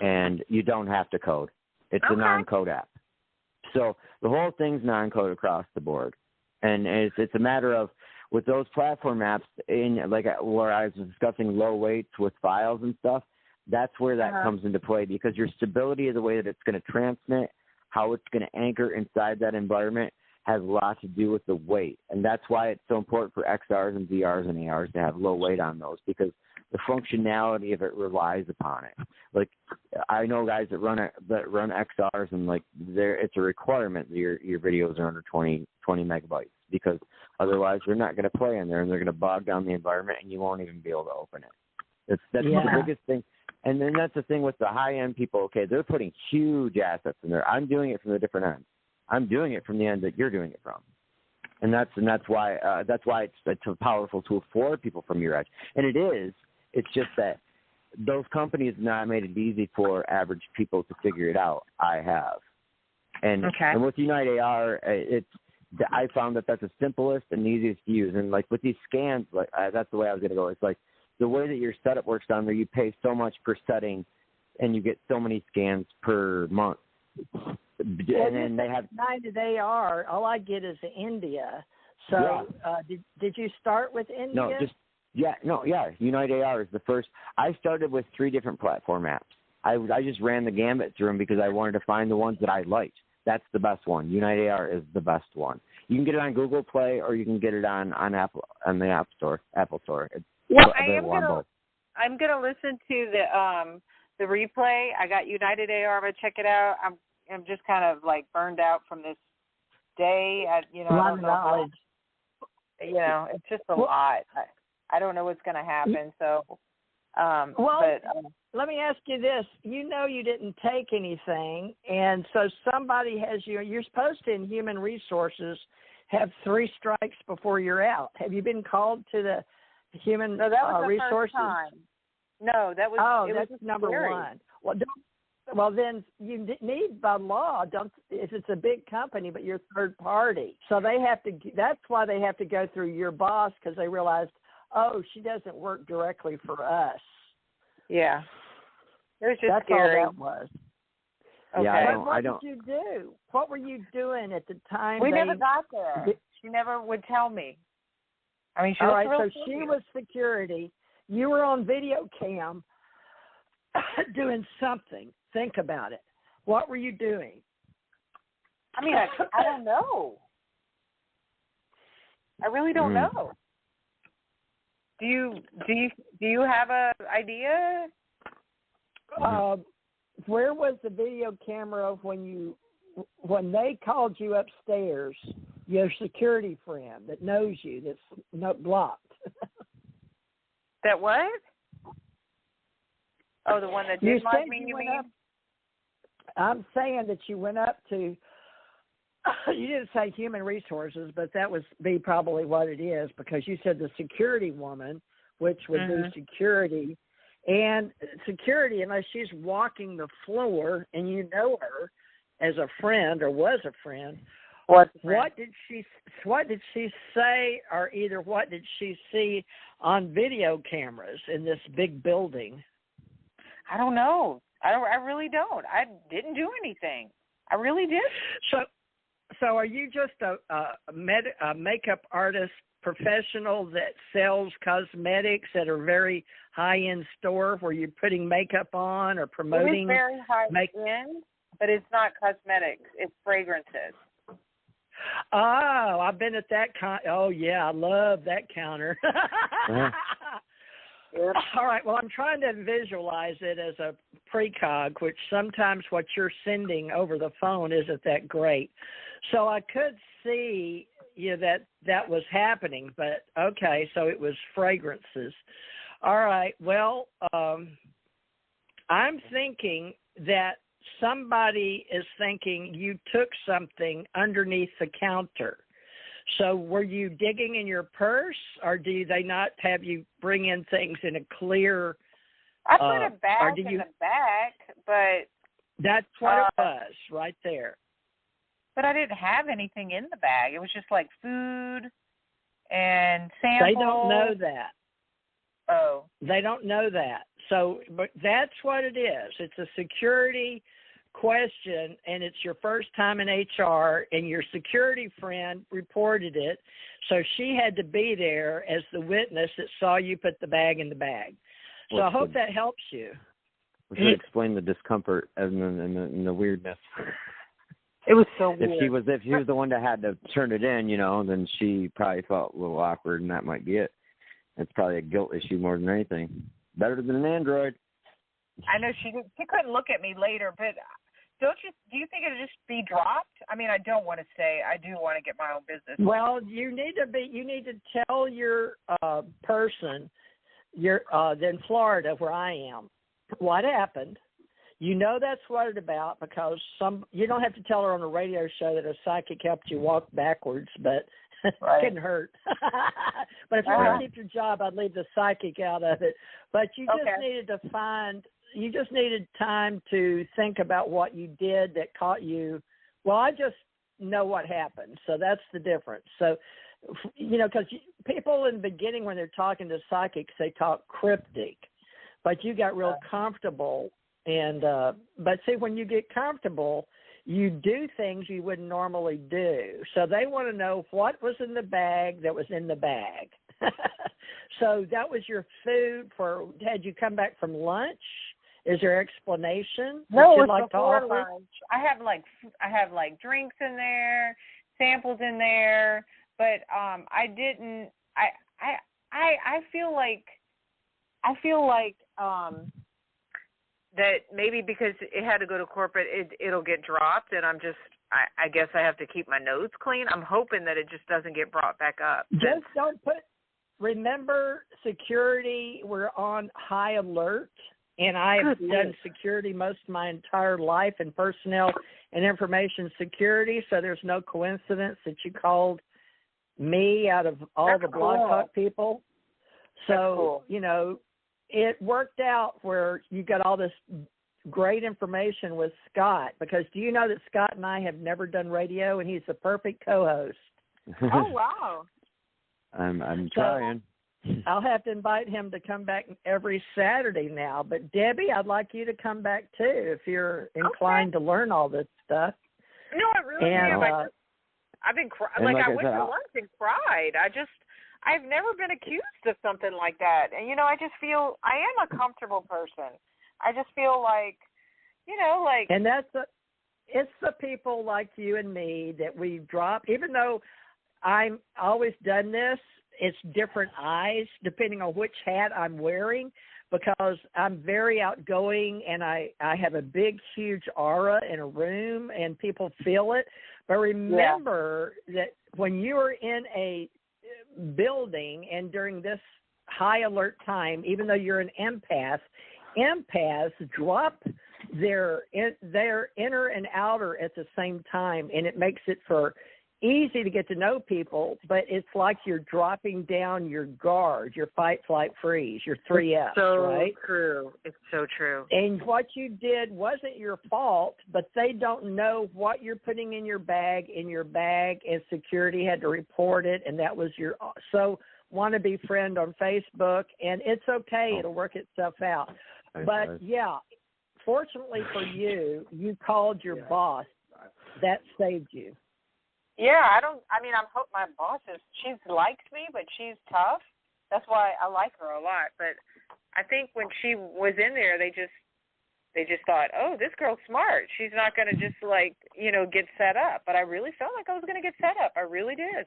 and you don't have to code. It's a non-code app. So the whole thing's non-code across the board. And it's a matter of, with those platform apps, where I was discussing low weights with files and stuff, that's where that comes into play, because your stability of the way that it's going to transmit, how it's going to anchor inside that environment, has a lot to do with the weight. And that's why it's so important for XRs and VRs and ARs to have low weight on those, because the functionality of it relies upon it. Like, I know guys that run XRs, and like it's a requirement that your videos are under 20 megabytes, because otherwise they're not going to play in there, and they're going to bog down the environment, and you won't even be able to open it. That's the biggest thing. And then that's the thing with the high-end people. Okay, they're putting huge assets in there. I'm doing it from a different end. I'm doing it from the end that you're doing it from, and that's why it's a powerful tool for people from your edge. And it is. It's just that those companies have not made it easy for average people to figure it out. I have, and with Unite AR, I found that's the simplest and easiest to use. And like with these scans, that's the way I was going to go. It's like the way that your setup works down there. You pay so much per setting, and you get so many scans per month. And then they have United AR. All I get is India. So did you start with India? United AR is the first. I started with 3 different platform apps. I just ran the gambit through them because I wanted to find the ones that I liked. That's the best one. United AR is the best one. You can get it on Google Play, or you can get it on Apple, on the Apple Store. It's I'm gonna listen to the replay. I got United AR. I'm gonna check it out. I'm just kind of like burned out from this day. A lot of knowledge. It's just a lot. I don't know what's going to happen. So, let me ask you this. You didn't take anything, and so somebody has you. You're supposed to, in human resources, have 3 strikes before you're out. Have you been called to the human that was the resources? First time. No, that was. That's number scary. 1. Well, then you need by law. If it's a big company, but you're third party, so they have to. That's why they have to go through your boss, because they realized, she doesn't work directly for us. Yeah, it was just that's scary. all that was. Okay. Yeah, what did you do? What were you doing at the time? We never got there. She never would tell me. I mean, she all was right. real So she was security. You were on video cam doing something. Think about it. What were you doing? I mean, I don't know. I really don't know. Do you have an idea? Where was the video camera when they called you upstairs? Your security friend that knows you, that's not blocked. That what? Oh, the one that did like me, you mean? I'm saying that you went up to, you didn't say human resources, but that would be probably what it is, because you said the security woman, which would be security. And security, unless she's walking the floor and you know her as a friend or was a friend, what did she say, or either what did she see on video cameras in this big building? I don't know. I really don't. I didn't do anything. I really did. So are you just a makeup artist professional that sells cosmetics at a very high-end store where you're putting makeup on or promoting? It is very high-end, but it's not cosmetics. It's fragrances. Oh, I've been at that oh yeah, I love that counter. Yep. All right, well, I'm trying to visualize it as a precog, which sometimes what you're sending over the phone isn't that great. So I could see that was happening, but okay, so it was fragrances. All right, well, I'm thinking that somebody is thinking you took something underneath the counter. So were you digging in your purse, or do they not have you bring in things in a clear? I put a bag in the back, but that's what it was right there. But I didn't have anything in the bag. It was just like food and samples. They don't know that. Oh. They don't know that. So, but that's what it is. It's a security question, and it's your first time in HR, and your security friend reported it, so she had to be there as the witness that saw you put the bag in the bag. So I hope that helps you. We should explain the discomfort and the weirdness. It was so weird. If she was the one that had to turn it in, then she probably felt a little awkward, and that might be it. It's probably a guilt issue more than anything. Better than an Android. I know she couldn't look at me later, but do you think it'll just be dropped? I mean, I don't want to say. I do want to get my own business. Well, you need to tell your person, in Florida where I am, what happened. That's what it's about, because you don't have to tell her on a radio show that a psychic helped you walk backwards, but right. It couldn't hurt. But if you want to keep your job, I'd leave the psychic out of it. But you just needed time to think about what you did that caught you. Well, I just know what happened, so that's the difference. So, because people in the beginning when they're talking to psychics, they talk cryptic, but you got real comfortable. And but see, when you get comfortable, you do things you wouldn't normally do. So they want to know what was in the bag that was in the bag. So that was your food had you come back from lunch? Is there explanation? No, it was before lunch. I have like drinks in there, samples in there, but I didn't. I feel like that maybe because it had to go to corporate, it'll get dropped, and I guess I have to keep my notes clean. I'm hoping that it just doesn't get brought back up. Just don't remember security, we're on high alert, and I've done security most of my entire life in personnel and information security, so there's no coincidence that you called me out of all the Blog Talk people. So, it worked out where you got all this great information with Scott, because do you know that Scott and I have never done radio, and he's the perfect co-host. Oh, wow. I'm trying. I'll have to invite him to come back every Saturday now. But Debbie, I'd like you to come back too if you're inclined to learn all this stuff. No, I really am. I've been I went to lunch and cried. I've never been accused of something like that. And, I just feel I am a comfortable person. I just feel like, And it's the people like you and me that we drop. Even though I'm always done this, it's different eyes depending on which hat I'm wearing, because I'm very outgoing and I have a big, huge aura in a room and people feel it. But remember that when you are in a building and during this high alert time, even though you're an empaths drop their inner and outer at the same time, and it makes it easy to get to know people, but it's like you're dropping down your guard, your fight, flight, freeze, your 3Fs, right? It's so true. And what you did wasn't your fault, but they don't know what you're putting in your bag, and security had to report it, and that was your wannabe friend on Facebook, and it's okay. It'll work itself out. But, fortunately for you, you called your boss. That saved you. Yeah, I'm my boss she's liked me, but she's tough. That's why I like her a lot. But I think when she was in there, They just thought, oh, this girl's smart. She's not going to just, like, get set up. But I really felt like I was going to get set up. I really did.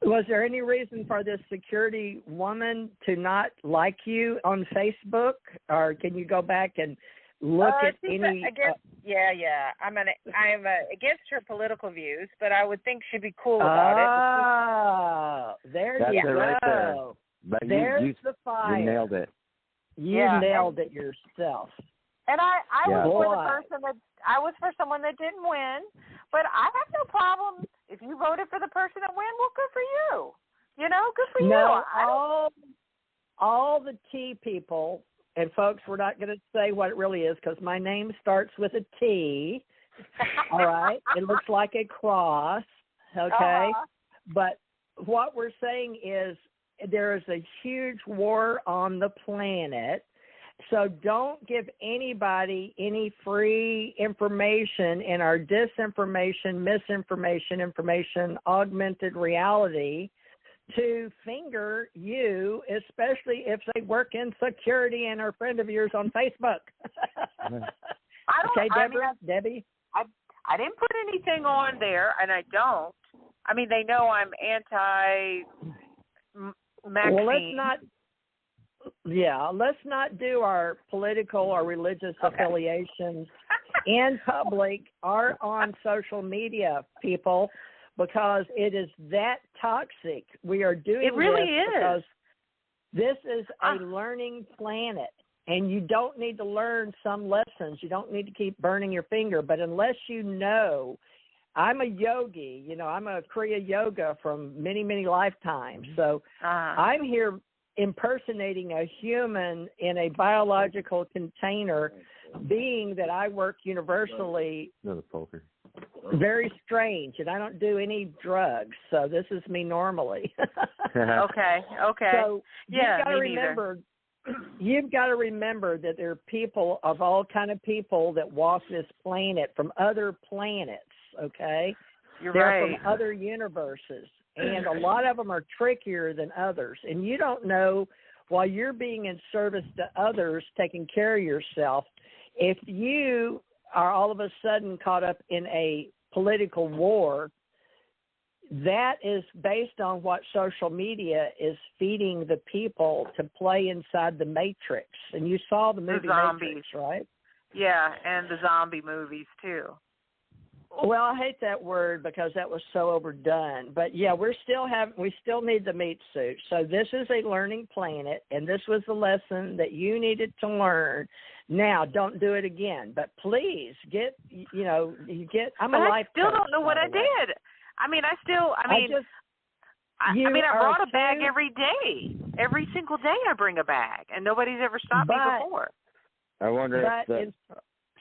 Was there any reason for this security woman to not like you on Facebook? Or can you go back and look at any... I'm against her political views, but I would think she'd be cool about it. There That's you it go. right there. But There's the fire. You nailed it. You nailed it yourself. And I was for someone that didn't win, but I have no problem if you voted for the person that win. Well, good for you. Good for you. All the T people, and folks, we're not going to say what it really is because my name starts with a T. All right, it looks like a cross. Okay, but what we're saying is there is a huge war on the planet. So don't give anybody any free information in our disinformation, misinformation, information, augmented reality to finger you, especially if they work in security and are a friend of yours on Facebook. Debbie? I didn't put anything on there, and I don't. I mean, they know I'm anti-vaccine. Well, let's not do our political or religious affiliations in public or on social media, people, because it is that toxic. We are doing it really this is. Because this is a learning planet, and you don't need to learn some lessons. You don't need to keep burning your finger, but unless you know, I'm a yogi, I'm a Kriya Yoga from many, many lifetimes. So I'm here impersonating a human in a biological container, being that I work universally. Very strange, and I don't do any drugs, so this is me normally. Okay. So you've got to remember that there are people of all kind of people that walk this planet from other planets. Okay, They're from other universes. And a lot of them are trickier than others. And you don't know, while you're being in service to others, taking care of yourself, if you are all of a sudden caught up in a political war, that is based on what social media is feeding the people to play inside the Matrix. And you saw the movie Matrix, right? Yeah, and the zombie movies, too. Well, I hate that word because that was so overdone. But yeah, we still need the meat suit. So this is a learning planet, and this was the lesson that you needed to learn. Now, don't do it again. But please I'm a life coach. I still don't know what I did. I brought a bag every day. Every single day I bring a bag, and nobody's ever stopped me before. I wonder if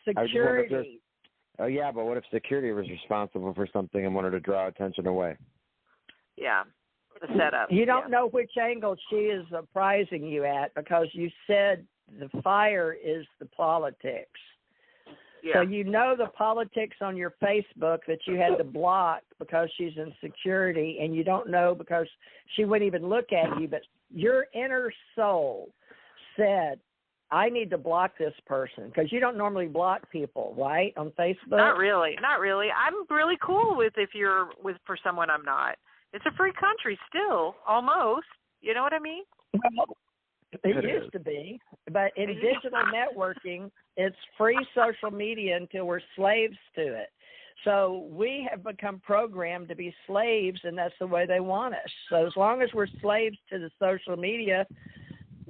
security. Oh, yeah, but what if security was responsible for something and wanted to draw attention away? Yeah, the setup. You don't know which angle she is apprising you at because you said the fire is the politics. Yeah. So you know the politics on your Facebook that you had to block because she's in security, and you don't know because she wouldn't even look at you, but your inner soul said, I need to block this person, because you don't normally block people, right, on Facebook? Not really. I'm really cool if you're for someone I'm not. It's a free country still, almost. You know what I mean? Well, it used to be, but in digital networking, it's free social media until we're slaves to it. So we have become programmed to be slaves, and that's the way they want us. So as long as we're slaves to the social media,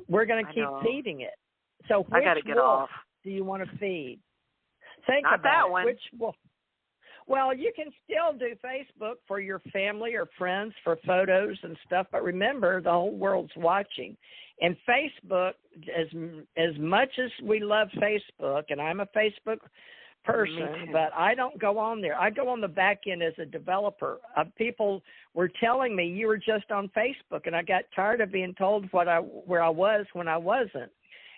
we're going to keep feeding it. So which wolf do you want to feed? Think Not about that it. one. Which wolf? Well, you can still do Facebook for your family or friends for photos and stuff, but remember, the whole world's watching. And Facebook, as much as we love Facebook, and I'm a Facebook person, but I don't go on there. I go on the back end as a developer. People were telling me you were just on Facebook, and I got tired of being told where I was when I wasn't.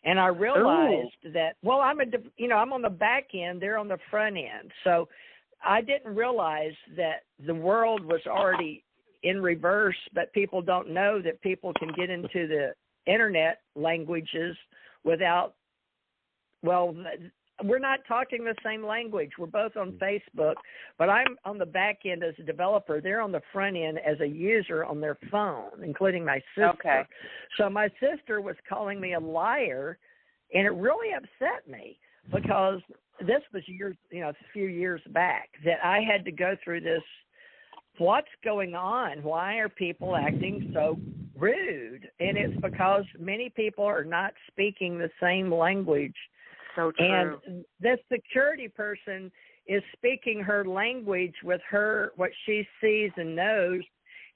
And I realized that, I'm on the back end, they're on the front end. So I didn't realize that the world was already in reverse, but people don't know that people can get into the internet languages without well, we're not talking the same language. We're both on Facebook, but I'm on the back end as a developer. They're on the front end as a user on their phone, including my sister. Okay. So my sister was calling me a liar, and it really upset me because this was a few years back that I had to go through this. What's going on? Why are people acting so rude? And it's because many people are not speaking the same language. So true. And this security person is speaking her language with what she sees and knows,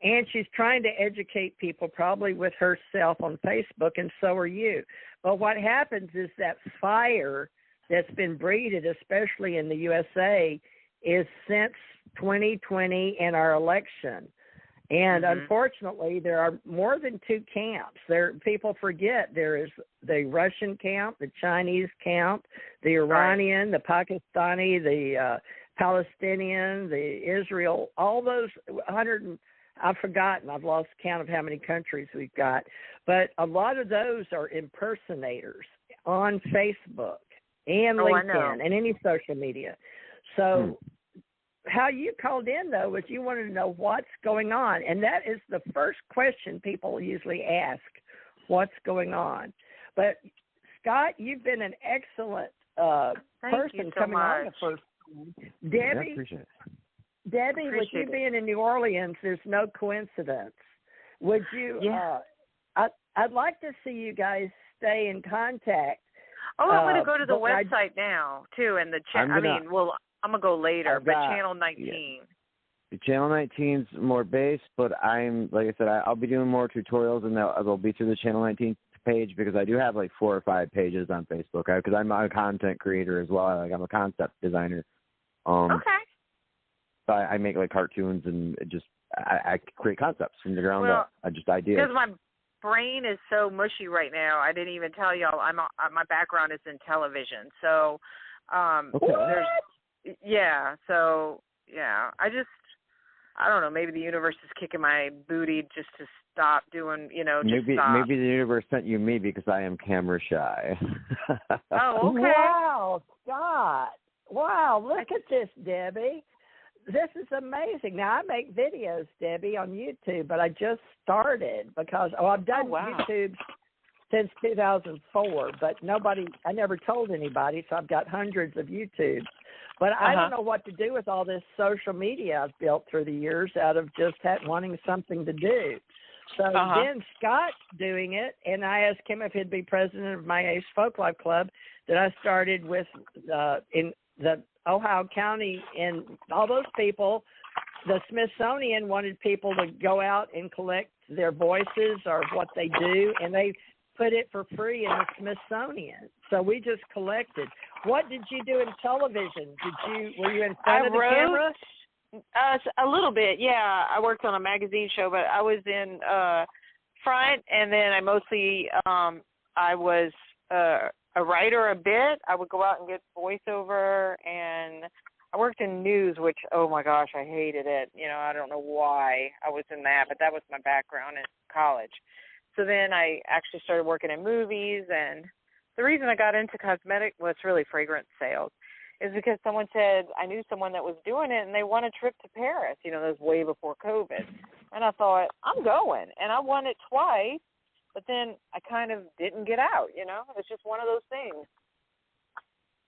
and she's trying to educate people probably with herself on Facebook, and so are you. But what happens is that fire that's been breeded, especially in the USA, is since 2020 and our election. And unfortunately, there are more than two camps. People forget there is the Russian camp, the Chinese camp, the Iranian, the Pakistani, the Palestinian, the Israel, all those I've forgotten. I've lost count of how many countries we've got. But a lot of those are impersonators on Facebook and LinkedIn and any social media. So how you called in, though, was you wanted to know what's going on. And that is the first question people usually ask, what's going on. But, Scott, you've been an excellent person coming on the first time. Debbie, appreciate it. Debbie, with you being in New Orleans, there's no coincidence. Would you I'd like to see you guys stay in contact. Oh, I'm going to go to the website now, too, and I'm going to go later, but Channel 19. Yeah. Channel 19's more base, but like I said, I'll be doing more tutorials, and they'll be through the Channel 19 page because I do have like 4 or 5 pages on Facebook because I'm a content creator as well. I'm a concept designer. Okay. So I make like cartoons and I create concepts from the ground up. Ideas. Because my brain is so mushy right now. I didn't even tell y'all. My background is in television, so I don't know, maybe the universe is kicking my booty just to stop doing, maybe the universe sent you me because I am camera shy. Oh, okay. Wow, Scott. Wow, look at this, Debbie. This is amazing. Now, I make videos, Debbie, on YouTube, but I just started because I've done YouTube since 2004, but I never told anybody, so I've got hundreds of YouTubes. But I don't know what to do with all this social media I've built through the years out of just wanting something to do. So then Scott's doing it, and I asked him if he'd be president of my Ace Folk Life Club that I started with in the Ohio County, and all those people. The Smithsonian wanted people to go out and collect their voices or what they do, and they put it for free in the Smithsonian. So we just collected. What did you do in television? Were you in front of the camera? A little bit, yeah. I worked on a magazine show, but I was in front, and then I mostly I was a writer a bit. I would go out and get voiceover, and I worked in news, which, oh my gosh, I hated it. I don't know why I was in that, but that was my background in college. So then I actually started working in movies, and the reason I got into cosmetic was really fragrance sales is because someone said I knew someone that was doing it, and they won a trip to Paris. That was way before COVID. And I thought, I'm going. And I won it twice, but then I kind of didn't get out, It's just one of those things.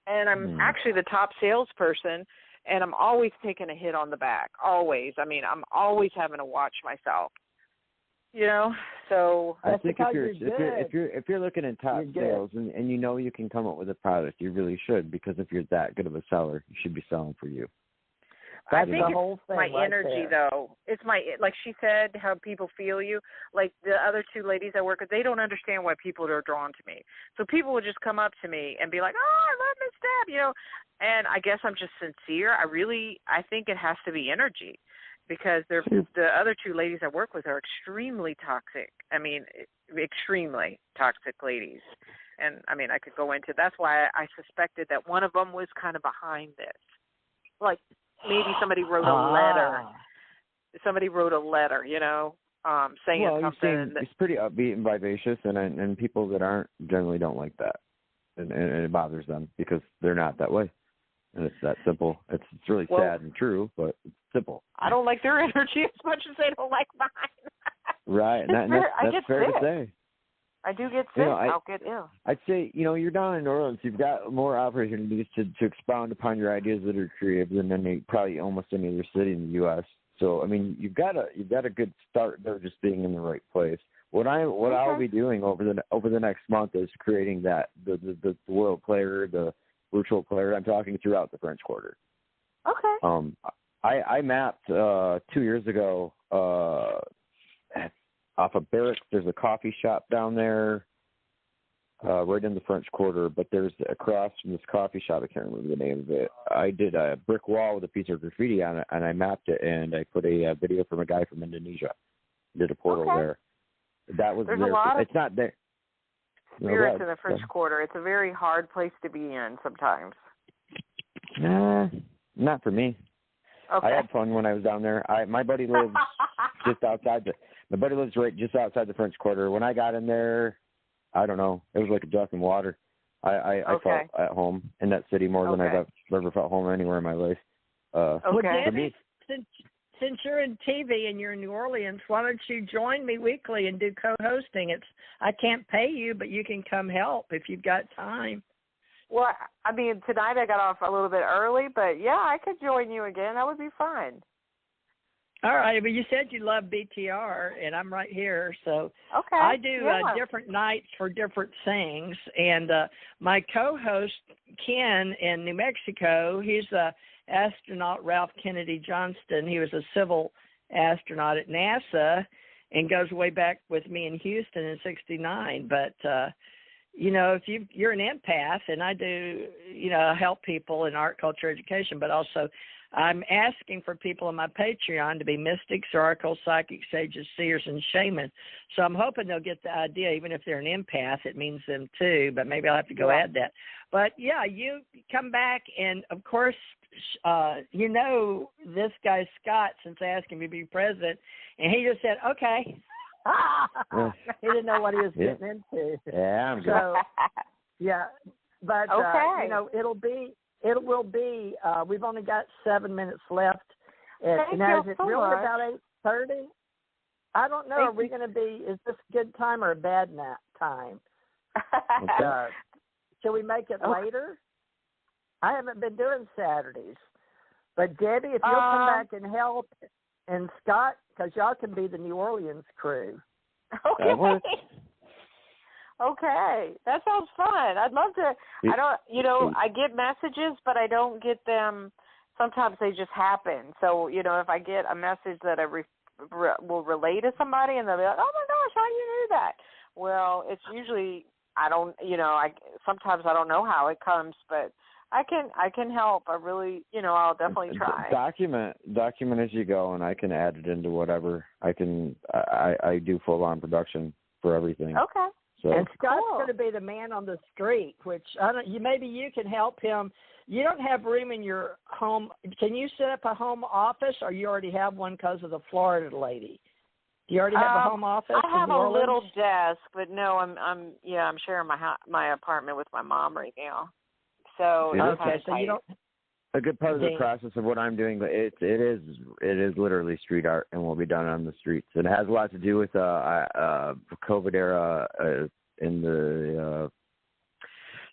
And I'm actually the top salesperson, and I'm always taking a hit on the back, always. I'm always having to watch myself. So I think if you're looking at top sales and you can come up with a product, you really should, because if you're that good of a seller, you should be selling for you. I think it's my energy, though. It's like she said, how people feel you. Like the other 2 ladies I work with, they don't understand why people are drawn to me. So people would just come up to me and be like, "Oh, I love Miss Deb," And I guess I'm just sincere. I think it has to be energy. Because the other 2 ladies I work with are extremely toxic. Extremely toxic ladies. And, I could go into – that's why I suspected that one of them was kind of behind this. Like maybe somebody wrote a letter. Somebody wrote a letter, saying something. It's pretty upbeat and vivacious, and people that aren't generally don't like that. and it bothers them because they're not that way. And it's that simple. It's really sad and true, but it's simple. I don't like their energy as much as they don't like mine. Right, and that's fair to say. I do get sick. I'll get ill. I'd say, you're down in New Orleans. You've got more opportunities to expound upon your ideas that are creative than probably almost any other city in the U.S. So, I mean, you've got a good start there, just being in the right place. What I'll be doing over the next month is creating the world player, the virtual player. I'm talking throughout the French Quarter. Okay. I mapped 2 years ago off of Barracks. There's a coffee shop down there, right in the French Quarter. But there's across from this coffee shop, I can't remember the name of it. I did a brick wall with a piece of graffiti on it, and I mapped it, and I put a video from a guy from Indonesia. Did a portal there. That was There's there. A lot it's not there. Spirits in the French Quarter. It's a very hard place to be in sometimes. Nah, not for me. Okay. I had fun when I was down there. My buddy lives just outside my buddy lives right just outside the French Quarter. When I got in there, I don't know, it was like a duck in water. I felt at home in that city more than I've ever felt home anywhere in my life. Well, Debbie, since you're in TV and you're in New Orleans, why don't you join me weekly and do co-hosting? I can't pay you, but you can come help if you've got time. Well, I mean, tonight I got off a little bit early, but yeah, I could join you again. That would be fine. All right, but you said you love BTR, and I'm right here, so okay. I do different nights for different things, and my co-host, Ken, in New Mexico, he's astronaut Ralph Kennedy Johnston. He was a civil astronaut at NASA and goes way back with me in Houston in '69, but if you're an empath, and I do, help people in art, culture, education, but also I'm asking for people on my Patreon to be mystics, oracles, psychics, sages, seers, and shamans. So I'm hoping they'll get the idea, even if they're an empath, it means them too, but maybe I'll have to go add that. But, yeah, you come back, and, of course, this guy Scott, since I asked him to be president, and he just said, okay. He didn't know what he was getting into. Yeah, I'm good. So, yeah, but it will be. We've only got 7 minutes left. Now, is it really about 8:30? I don't know. Are we going to be? Is this a good time or a bad time? Shall we make it later? I haven't been doing Saturdays, but Debbie, if you'll come back and help, and Scott, because y'all can be the New Orleans crew. Okay. Okay, that sounds fun. I'd love to. I get messages, but I don't get them. Sometimes they just happen. So, if I get a message that I will relay to somebody, and they'll be like, "Oh my gosh, how you knew that?" Well, it's usually sometimes I don't know how it comes, but I can help. I really, I'll definitely try. Document as you go, and I can add it into whatever I can. I do full on production for everything. Okay. So. And Scott's going to be the man on the street, which maybe you can help him. You don't have room in your home. Can you set up a home office, or you already have one because of the Florida lady? Do you already have a home office? I have a little desk, but no, I'm sharing my apartment with my mom right now. So so you don't. A good part of the process of what I'm doing, but it is literally street art, and will be done on the streets. And it has a lot to do with COVID era in the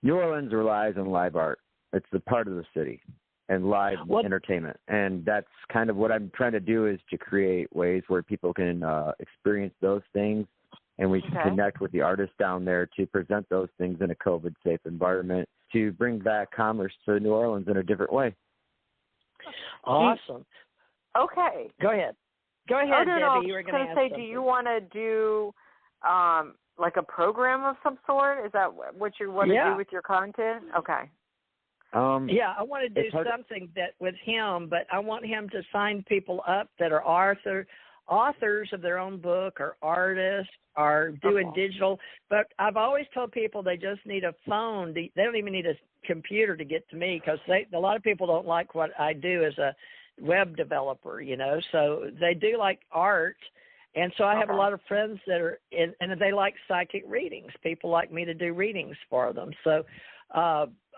New Orleans relies on live art. It's the part of the city and live entertainment, and that's kind of what I'm trying to do, is to create ways where people can experience those things, and we can connect with the artists down there to present those things in a COVID-safe environment, to bring back commerce to New Orleans in a different way. Awesome. Okay. Go ahead. Debbie. You were going to say, do you want to do like a program of some sort? Is that what you want to do with your content? Okay. I want to do something that with him, but I want him to sign people up that are authors of their own book, or artists, or doing digital. But I've always told people they just need a phone. They don't even need a computer to get to me, because a lot of people don't like what I do as a web developer, So they do like art, And so I have a lot of friends that are and they like psychic readings. People like me to do readings for them. So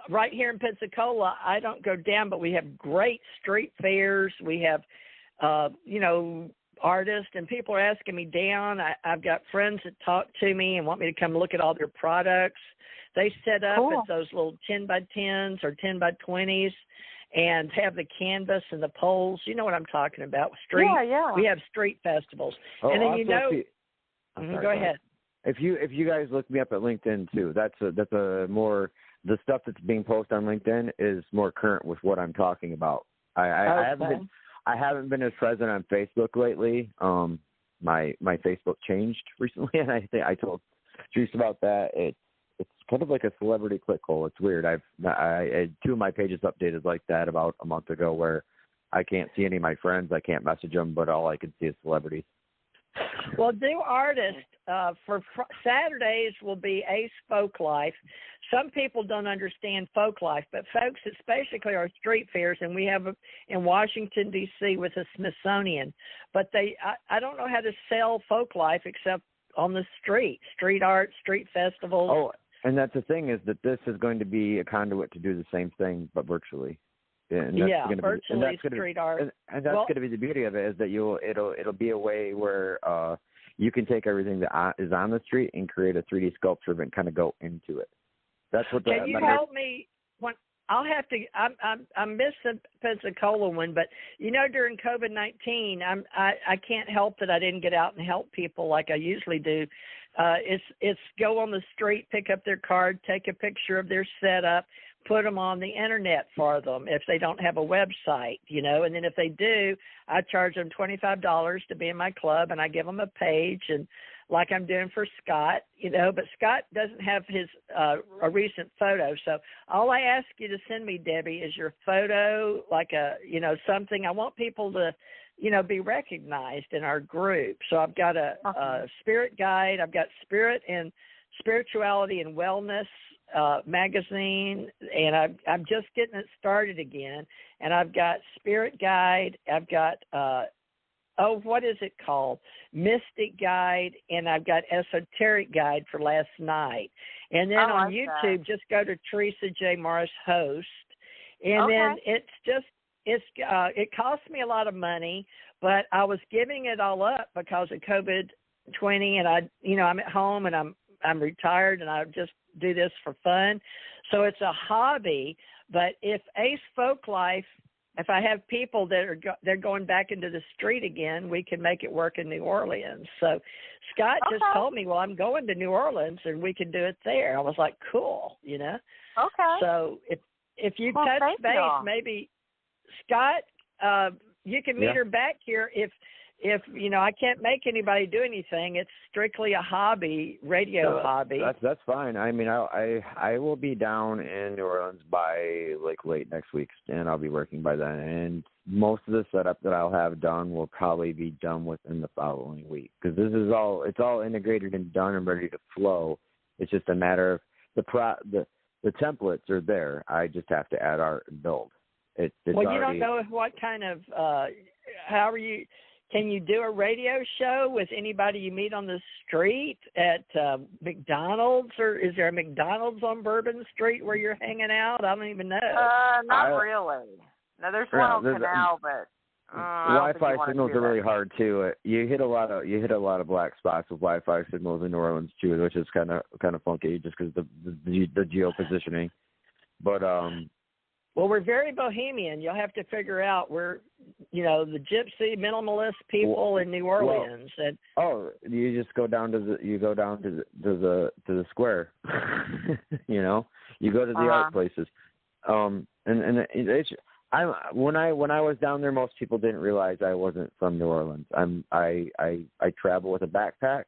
right here in Pensacola, I don't go down, but we have great street fairs. We have, artists, and people are asking me down. I've got friends that talk to me and want me to come look at all their products. They set up at those little 10 by 10s or 10 by 20s and have the canvas and the poles. You know what I'm talking about. We have street festivals. Oh, and then go ahead. If you guys look me up at LinkedIn too, that's a more, the stuff that's being posted on LinkedIn is more current with what I'm talking about. I haven't been as present on Facebook lately. My Facebook changed recently, and I think I told Juice about that. It's kind of like a celebrity click hole. It's weird. I 2 of my pages updated like that about a month ago, where I can't see any of my friends. I can't message them, but all I can see is celebrities. Well, New Artist for Saturdays will be Ace Folk Life. Some people don't understand folk life, but folks, it's basically our street fairs, and we have in Washington, D.C. with the Smithsonian. But I don't know how to sell folk life except on the street art, street festivals. Oh, and that's the thing, is that this is going to be a conduit to do the same thing, but virtually. And that's virtually street art. And that's going to be the beauty of it, is that it'll be a way where you can take everything that is on the street and create a 3D sculpture and kind of go into it. That's what. Can you help me? I'll have to. I miss the Pensacola one, but during COVID-19, I can't help that I didn't get out and help people like I usually do. It's go on the street, pick up their card, take a picture of their setup, put them on the internet for them if they don't have a website, and then if they do, I charge them $25 to be in my club, and I give them a page, and like I'm doing for Scott, but Scott doesn't have his a recent photo. So all I ask you to send me, Debbie, is your photo, like something. I want people to, be recognized in our group. So I've got a spirit guide. I've got Spirit and Spirituality and Wellness magazine, and I'm just getting it started again. And I've got Spirit Guide. I've got what is it called? Mystic Guide, and I've got Esoteric Guide for last night. And then on YouTube, just go to Teresa J. Morris Host, and then it cost me a lot of money, but I was giving it all up because of COVID-20, and I'm at home and I'm retired, and I just do this for fun. So it's a hobby. But if Ace Folk Life, if I have people that they're going back into the street again, we can make it work in New Orleans. So Scott just told me, well, I'm going to New Orleans, and we can do it there. I was like, cool, Okay. So if you touch base, maybe Scott, you can meet her back here if I can't make anybody do anything. It's strictly a hobby, radio hobby. That's fine. I mean, I will be down in New Orleans by late next week, and I'll be working by then. And most of the setup that I'll have done will probably be done within the following week, because it's all integrated and done and ready to flow. It's just a matter of the templates are there. I just have to add art and build. You don't know what kind of how are you? Can you do a radio show with anybody you meet on the street at McDonald's, or is there a McDonald's on Bourbon Street where you're hanging out? I don't even know. Not really. No, there's one on Canal, but Wi-Fi signals are really hard too. You hit a lot of black spots with Wi-Fi signals in New Orleans too, which is kind of funky just because the geo positioning. But well, we're very bohemian. You'll have to figure out we're, the gypsy minimalist people in New Orleans. You just go down to the square. You go to the art places. When I was down there, most people didn't realize I wasn't from New Orleans. I travel with a backpack,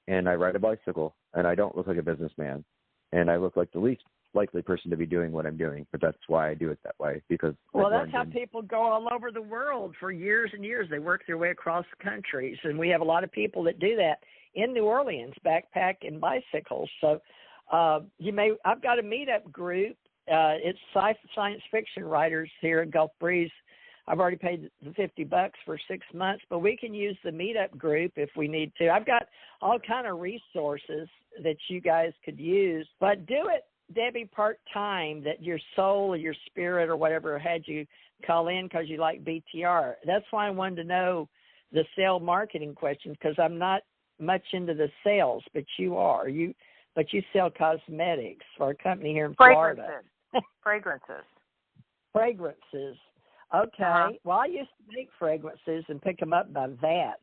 and I ride a bicycle, and I don't look like a businessman, and I look like the least likely person to be doing what I'm doing, but that's why I do it that way, because that's how people go all over the world for years and years. They work their way across countries, and we have a lot of people that do that in New Orleans, backpack and bicycles. So I've got a meetup group. It's science fiction writers here at Gulf Breeze I've already paid the $50 for 6 months, but we can use the meetup group if we need to. I've got all kind of resources that you guys could use, but do it, Debbie, part-time, that your soul or your spirit or whatever had you call in because you like BTR. That's why I wanted to know the sale marketing questions, because I'm not much into the sales, but you are. But you sell cosmetics for a company here in Florida. Fragrances. Fragrances. Okay. Uh-huh. Well, I used to make fragrances and pick them up by vats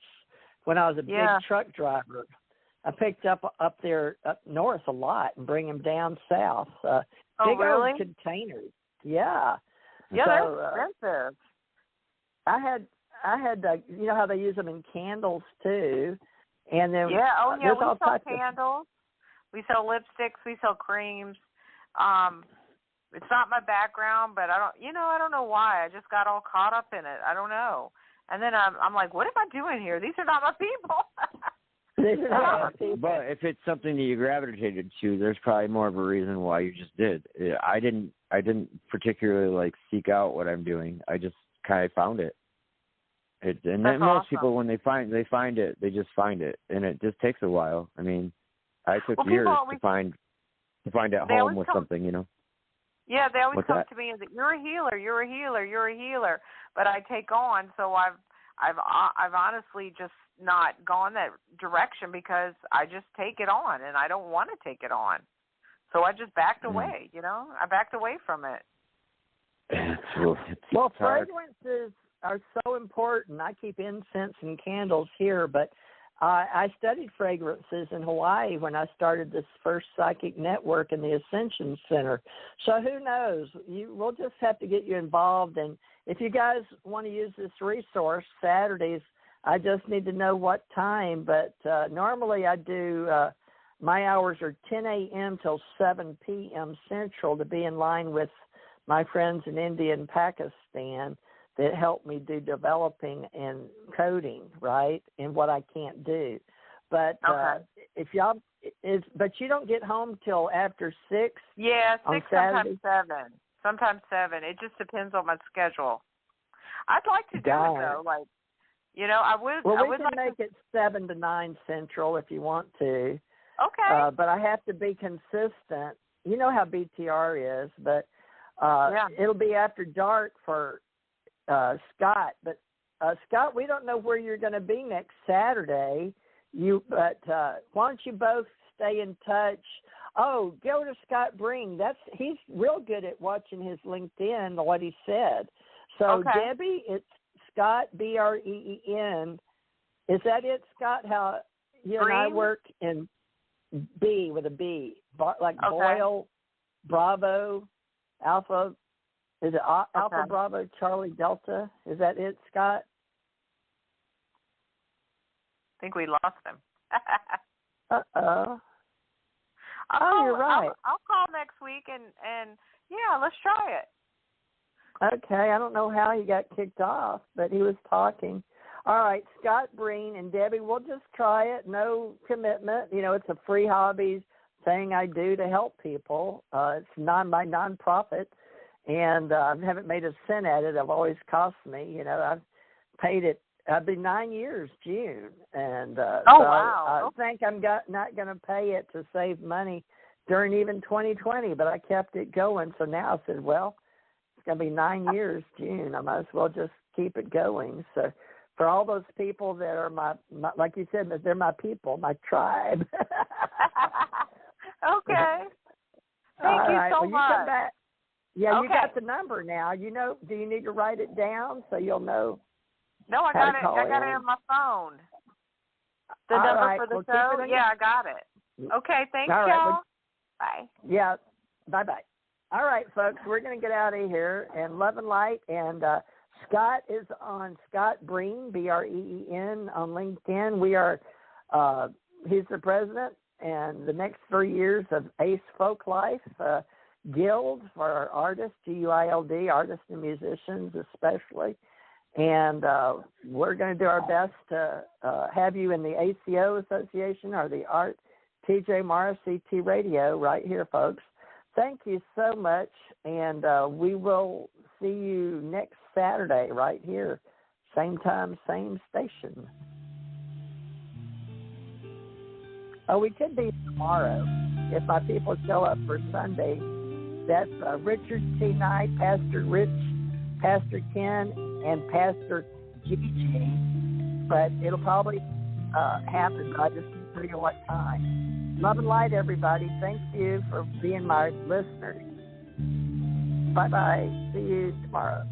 when I was a big truck driver. I picked up there up north a lot and bring them down south. Big really? old containers. Yeah. Yeah, so, they're expensive. I had you know how they use them in candles too, and then we sell candles. We sell lipsticks. We sell creams. It's not my background, but I don't know why. I just got all caught up in it. I don't know. And then I'm like, what am I doing here? These are not my people. But if it's something that you gravitated to, there's probably more of a reason why you just did. I didn't particularly seek out what I'm doing. I just kind of found it. And then most people, when they find it, they just find it, and it just takes a while. I mean, I took years to find at home with something, you know. Yeah, they always come to me and say, "You're a healer. You're a healer. You're a healer." But I take on, so I've honestly just not gone that direction because I just take it on, and I don't want to take it on. So I just backed away. You know, I backed away from it. Well, fragrances are so important. I keep incense and candles here, but I studied fragrances in Hawaii when I started this first psychic network in the Ascension Center. So who knows? We'll just have to get you involved. And if you guys want to use this resource, Saturdays, I just need to know what time. But normally I do, my hours are 10 a.m. till 7 p.m. Central to be in line with my friends in India and Pakistan that help me do developing and coding, right, and what I can't do. But but you don't get home till after 6? Yeah, 6, on Saturday? sometimes 7. Sometimes 7. It just depends on my schedule. I'd like to do it, though. I would. Well, we can make it 7 to 9 Central if you want to. Okay. But I have to be consistent. You know how BTR is, but it'll be after dark for Scott. But Scott, we don't know where you're going to be next Saturday. But why don't you both stay in touch? Oh, go to Scott Breen. He's real good at watching his LinkedIn, what he said. So Debbie, it's Scott Breen. Is that it, Scott? How you and I work in B with a B, Boyle, Bravo, Alpha. Is it Alpha Bravo Charlie Delta? Is that it, Scott? I think we lost him. Uh-oh. You're right. I'll call next week and let's try it. Okay, I don't know how he got kicked off, but he was talking. All right, Scott Breen and Debbie, we'll just try it. No commitment. It's a free hobby thing I do to help people. It's my nonprofit, and I haven't made a cent at it. I've always cost me. I've paid it. I've been 9 years, June, and wow. I think I'm not going to pay it to save money during even 2020, but I kept it going. So now I said, well, it's going to be 9 years, June. I might as well just keep it going. So for all those people that are my like you said, they're my people, my tribe. Okay. Thank you so much. You come back. Yeah, you got the number now. Do you need to write it down so you'll know? No, I got it. I got it on my phone. The number for the show? Yeah, I got it. Okay, thanks, y'all. Bye. Yeah, bye-bye. All right, folks, we're going to get out of here. And love and light. And Scott is on Scott Breen, Breen, on LinkedIn. We are, he's the president, and the next 3 years of Ace Folk Life Guild for our artists, GUILD, artists and musicians especially. And we're going to do our best to have you in the ACO Association or the Art TJ Morris CT Radio right here, folks. Thank you so much, and we will see you next Saturday right here. Same time, same station. Oh, we could be tomorrow if my people show up for Sunday. That's Richard T. Knight, Pastor Rich, Pastor Ken, and Pastor Gigi. But it'll probably happen, but I just can't tell you what time. Love and light, everybody. Thank you for being my listeners. Bye-bye. See you tomorrow.